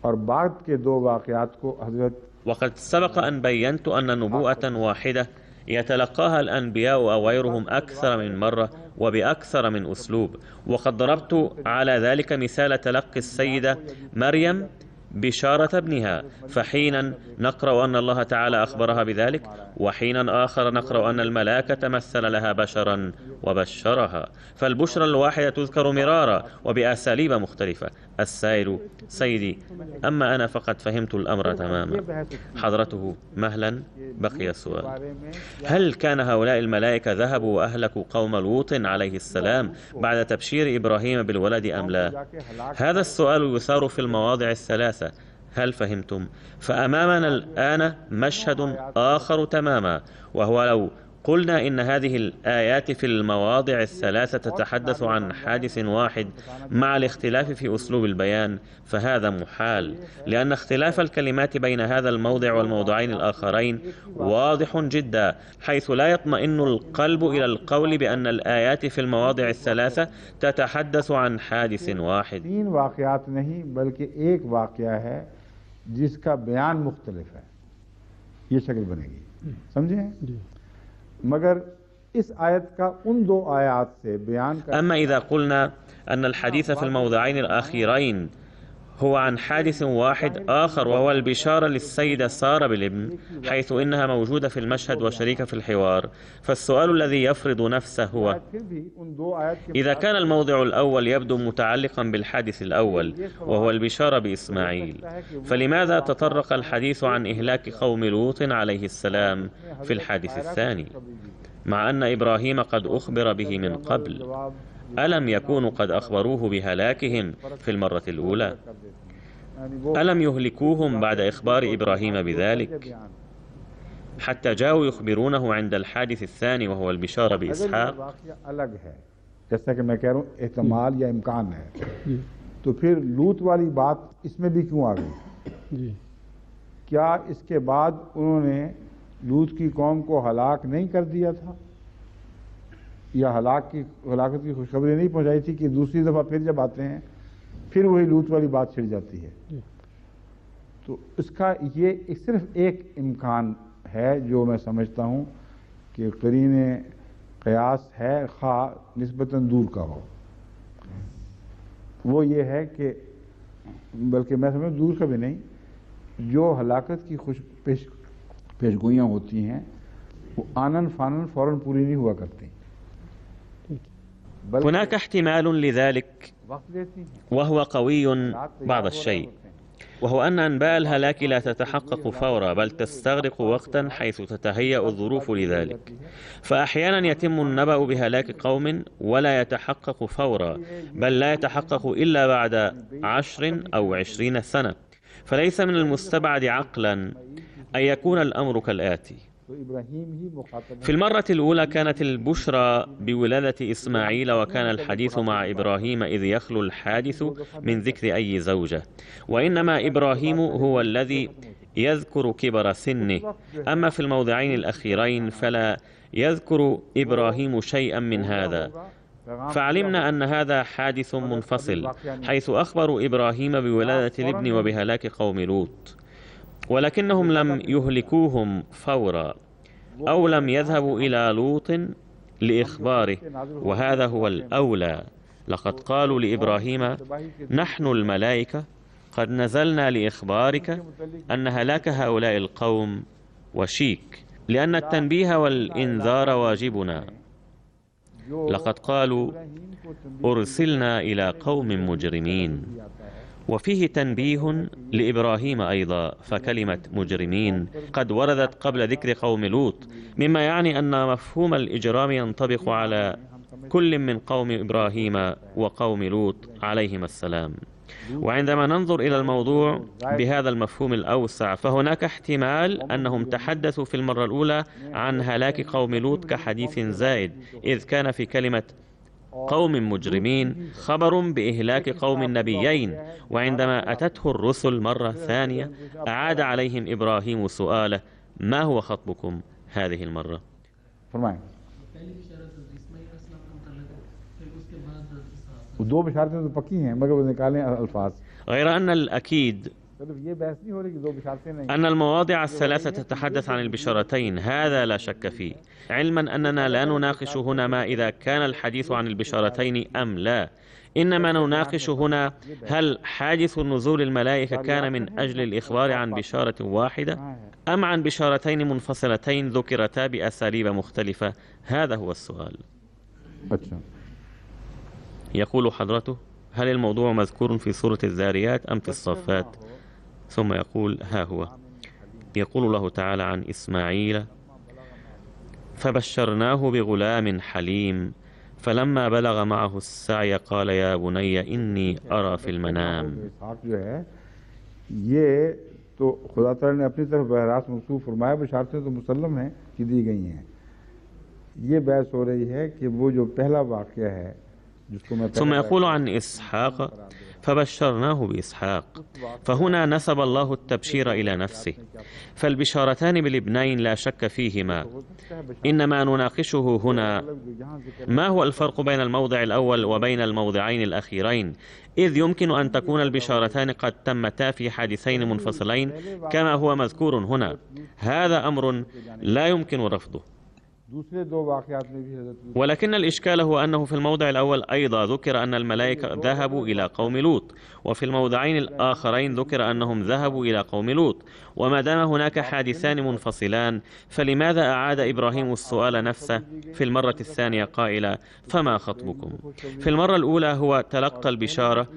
और बाद के दो वाक़यात को हज़रत। وقد سبق أن بينت أن نبوءة واحدة يتلقاها الأنبياء أو غيرهم أكثر من مرة وبأكثر من أسلوب، وقد ضربت على ذلك مثال تلقي السيدة مريم بشارة ابنها، فحينا نقرأ أن الله تعالى أخبرها بذلك، وحينا آخر نقرأ أن الملاك تمثل لها بشرا وبشرها، فالبشرى الواحدة تذكر مرارا وبأساليب مختلفة. السائل: سيدي، أما أنا فقد فهمت الأمر تماما. حضرته: مهلا، بقي السؤال: هل كان هؤلاء الملائكة ذهبوا وأهلكوا قوم لوط عليه السلام بعد تبشير إبراهيم بالولد أم لا؟ هذا السؤال يثار في المواضع الثلاثة. هل فهمتم؟ فأمامنا الآن مشهد آخر تماما، وهو لو قلنا إن هذه الآيات في المواضع الثلاثة تتحدث عن حادث واحد مع الاختلاف في أسلوب البيان، فهذا محال، لأن اختلاف الكلمات بين هذا الموضع والموضعين الآخرين واضح جدا، حيث لا يطمئن القلب إلى القول بأن الآيات في المواضع الثلاثة تتحدث عن حادث واحد. 3 वाक़यात नहीं बल्कि एक वाक़या है जिसका बयान मुख्तलिफ है, ये शक्ल बनेगी, समझे? मगर इस आयत का उन 2 आयात से बयान का أما إذا قلنا أن الحديث في الموضعين الأخيرين هو عن حادث واحد آخر، وهو البشارة للسيدة سارة بالابن، حيث إنها موجودة في المشهد وشريكة في الحوار، فالسؤال الذي يفرض نفسه هو: إذا كان الموضع الأول يبدو متعلقا بالحادث الأول وهو البشارة بإسماعيل، فلماذا تطرق الحديث عن إهلاك قوم لوط عليه السلام في الحادث الثاني، مع أن إبراهيم قد أخبر به من قبل؟ ألم يكونوا قد أخبروه بهلاكهم في المرة الأولى؟ ألم يهلكوهم بعد إخبار إبراهيم بذلك حتى جاءوا يخبرونه عند الحادث الثاني وهو البشارة بإسحاق؟ जैसा कि मैं कह रहा हूँ एहतमाल या इम्कान है, तो फिर लूत वाली बात इसमें भी क्यों आ गई? क्या इसके बाद उन्होंने लूत की कौम को हलाक नहीं कर दिया था, या हलाकत की खुशखबरी नहीं पहुंचाई थी कि दूसरी दफ़ा फिर जब आते हैं फिर वही लूत वाली बात छिड़ जाती है? तो इसका ये सिर्फ एक इम्कान है जो मैं समझता हूँ कि करीने क़यास है, खा निस्बतन दूर का हो, वो ये है कि बल्कि मैं समझ दूर का भी नहीं, जो हलाकत की पेशगोइयाँ होती हैं वो आनन फानन फ़ौरन पूरी नहीं हुआ करती। هناك احتمال لذلك وهو قوي بعض الشيء، وهو أن أنباء الهلاك لا تتحقق فورا، بل تستغرق وقتا حيث تتهيأ الظروف لذلك، فأحيانا يتم النبأ بهلاك قوم ولا يتحقق فورا، بل لا يتحقق إلا بعد 10 أو 20 سنة، فليس من المستبعد عقلا أن يكون الأمر كالآتي: في المرة الأولى كانت البشرى بولادة إسماعيل، وكان الحديث مع إبراهيم إذ يخلو الحادث من ذكر أي زوجة، وإنما إبراهيم هو الذي يذكر كبر سنه، أما في الموضعين الأخيرين فلا يذكر إبراهيم شيئا من هذا، فعلمنا أن هذا حادث منفصل، حيث أخبروا إبراهيم بولادة الابن وبهلاك قوم لوط، ولكنهم لم يهلكوهم فورا، أو لم يذهبوا إلى لوط لإخباره، وهذا هو الأولى. لقد قالوا لإبراهيم: نحن الملائكة قد نزلنا لإخبارك أن هلاك هؤلاء القوم وشيك، لأن التنبيه والإنذار واجبنا. لقد قالوا: أرسلنا إلى قوم مجرمين، وفيه تنبيه لإبراهيم أيضا، فكلمة مجرمين قد وردت قبل ذكر قوم لوط، مما يعني أن مفهوم الإجرام ينطبق على كل من قوم إبراهيم وقوم لوط عليهما السلام. وعندما ننظر إلى الموضوع بهذا المفهوم الأوسع، فهناك احتمال أنهم تحدثوا في المرة الأولى عن هلاك قوم لوط كحديث زائد، إذ كان في كلمة قوم مجرمين خبر بإهلاك قوم النبيين، وعندما أتته الرسل مرة ثانية أعاد عليهم إبراهيم سؤاله: ما هو خطبكم هذه المرة؟ दो बिशारतें तो पक्की हैं मगर वो निकालें अल्फाज। غير أن الأكيد أن المواضع الثلاثة تتحدث عن البشارتين، هذا لا شك فيه، علما أننا لا نناقش هنا ما إذا كان الحديث عن البشارتين أم لا، إنما نناقش هنا هل حادث نزول الملائكة كان من أجل الإخبار عن بشارة واحدة أم عن بشارتين منفصلتين ذكرتا بأساليب مختلفة؟ هذا هو السؤال. अच्छा يقول حضرته: هل الموضوع مذكور في سورة الذاريات أم في الصافات؟ ثم يقول: ها هو. يقول الله تعالى عن إسماعيل: فبشرناه بغلام حليم فلما بلغ معه السعي قال يا بني إني أرى في المنام. जो है ये तो खुदा ताला ने अपनी तरफ बहरास मंसूब फरमाया, बशारतें तो मुसल्लम हैं कि दी गई हैं। ये बहस हो रही है कि वो जो पहला वाक़या है जिसको मैं ثم يقول عن إسحاق: فبشرناه بإسحاق. فهنا نسب الله التبشير إلى نفسه، فالبشارتان بالابنين لا شك فيهما. إنما نناقشه هنا ما هو الفرق بين الموضع الأول وبين الموضعين الأخيرين، إذ يمكن أن تكون البشارتان قد تمتا في حادثين منفصلين كما هو مذكور هنا. هذا أمر لا يمكن رفضه. ولكن الإشكال هو أنه في الموضع الأول أيضا ذكر أن الملائكة ذهبوا إلى قوم لوط، وفي الموضعين الآخرين ذكر أنهم ذهبوا إلى قوم لوط. وما دام هناك حادثان منفصلان فلماذا أعاد إبراهيم السؤال نفسه في المرة الثانية قائلا: فما خطبكم؟ في المرة الأولى هو تلقى البشارة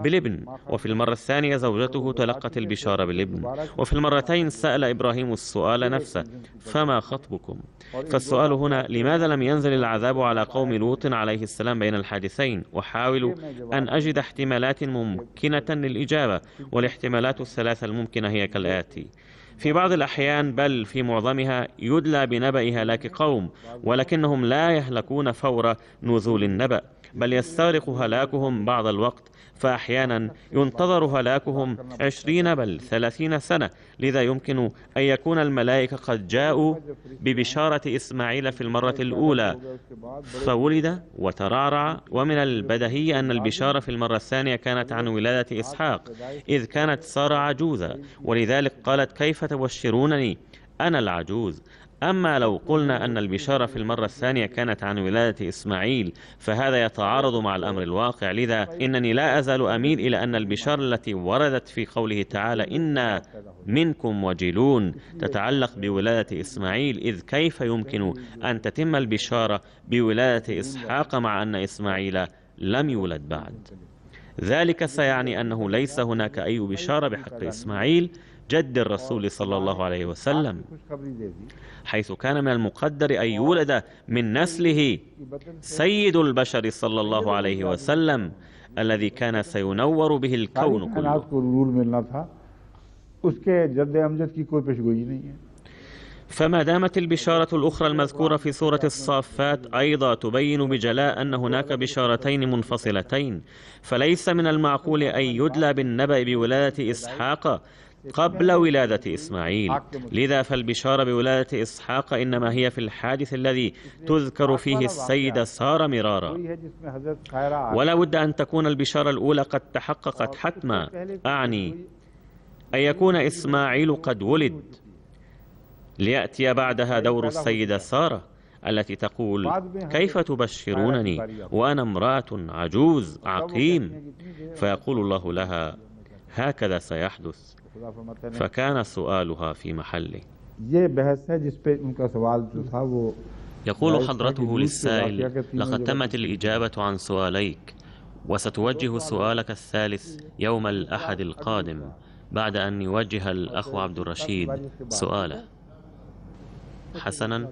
بالابن، وفي المرة الثانية زوجته تلقت البشارة بالابن، وفي المرتين سأل إبراهيم السؤال نفسه: فما خطبكم؟ فالسؤال هنا: لماذا لم ينزل العذاب على قوم لوط عليه السلام بين الحادثين؟ وحاول أن أجد احتمالات ممكنة للإجابة، والاحتمالات الثلاثة الممكنة هي كالآتي: في بعض الأحيان بل في معظمها يدلى بنبأ هلاك قوم، ولكنهم لا يهلكون فور نزول النبأ، بل يستغرق هلاكهم بعض الوقت، فأحيانا ينتظر هلاكهم 20 بل 30 سنة. لذا يمكن أن يكون الملائكة قد جاءوا ببشارة إسماعيل في المرة الأولى فولد وترعرع، ومن البديهي أن البشارة في المرة الثانية كانت عن ولادة إسحاق، إذ كانت سارة عجوزة، ولذلك قالت: كيف تبشرونني أنا العجوز. أما لو قلنا أن البشارة في المرة الثانية كانت عن ولادة إسماعيل فهذا يتعارض مع الأمر الواقع. لذا إنني لا أزال أميل إلى أن البشارة التي وردت في قوله تعالى: إنا منكم وجلون تتعلق بولادة إسماعيل، إذ كيف يمكن أن تتم البشارة بولادة إسحاق مع أن إسماعيل لم يولد بعد؟ ذلك سيعني أنه ليس هناك أي بشارة بحق إسماعيل جد الرسول صلى الله عليه وسلم، حيث كان من المقدر أن يولد من نسله سيد البشر صلى الله عليه وسلم الذي كان سينور به الكون كله. فما دامت البشارة الأخرى المذكورة في سورة الصافات أيضا تبين بجلاء أن هناك بشارتين منفصلتين، فليس من المعقول أن يدلى بالنبأ بولادة إسحاق قبل ولادة إسماعيل. لذا فالبشارة بولادة إسحاق إنما هي في الحادث الذي تذكر فيه السيدة سارة مرارا، ولا بد أن تكون البشارة الأولى قد تحققت حتما، أعني أن يكون إسماعيل قد ولد، ليأتي بعدها دور السيدة سارة التي تقول: كيف تبشرونني وأنا امرأة عجوز عقيم؟ فيقول الله لها: هكذا سيحدث. فكان سؤالها في محله. يقول حضرته للسائل: لقد تمت الإجابة عن سؤاليك، وستوجه سؤالك الثالث يوم الأحد القادم بعد أن يوجه الأخ عبد الرشيد سؤاله. حسنا.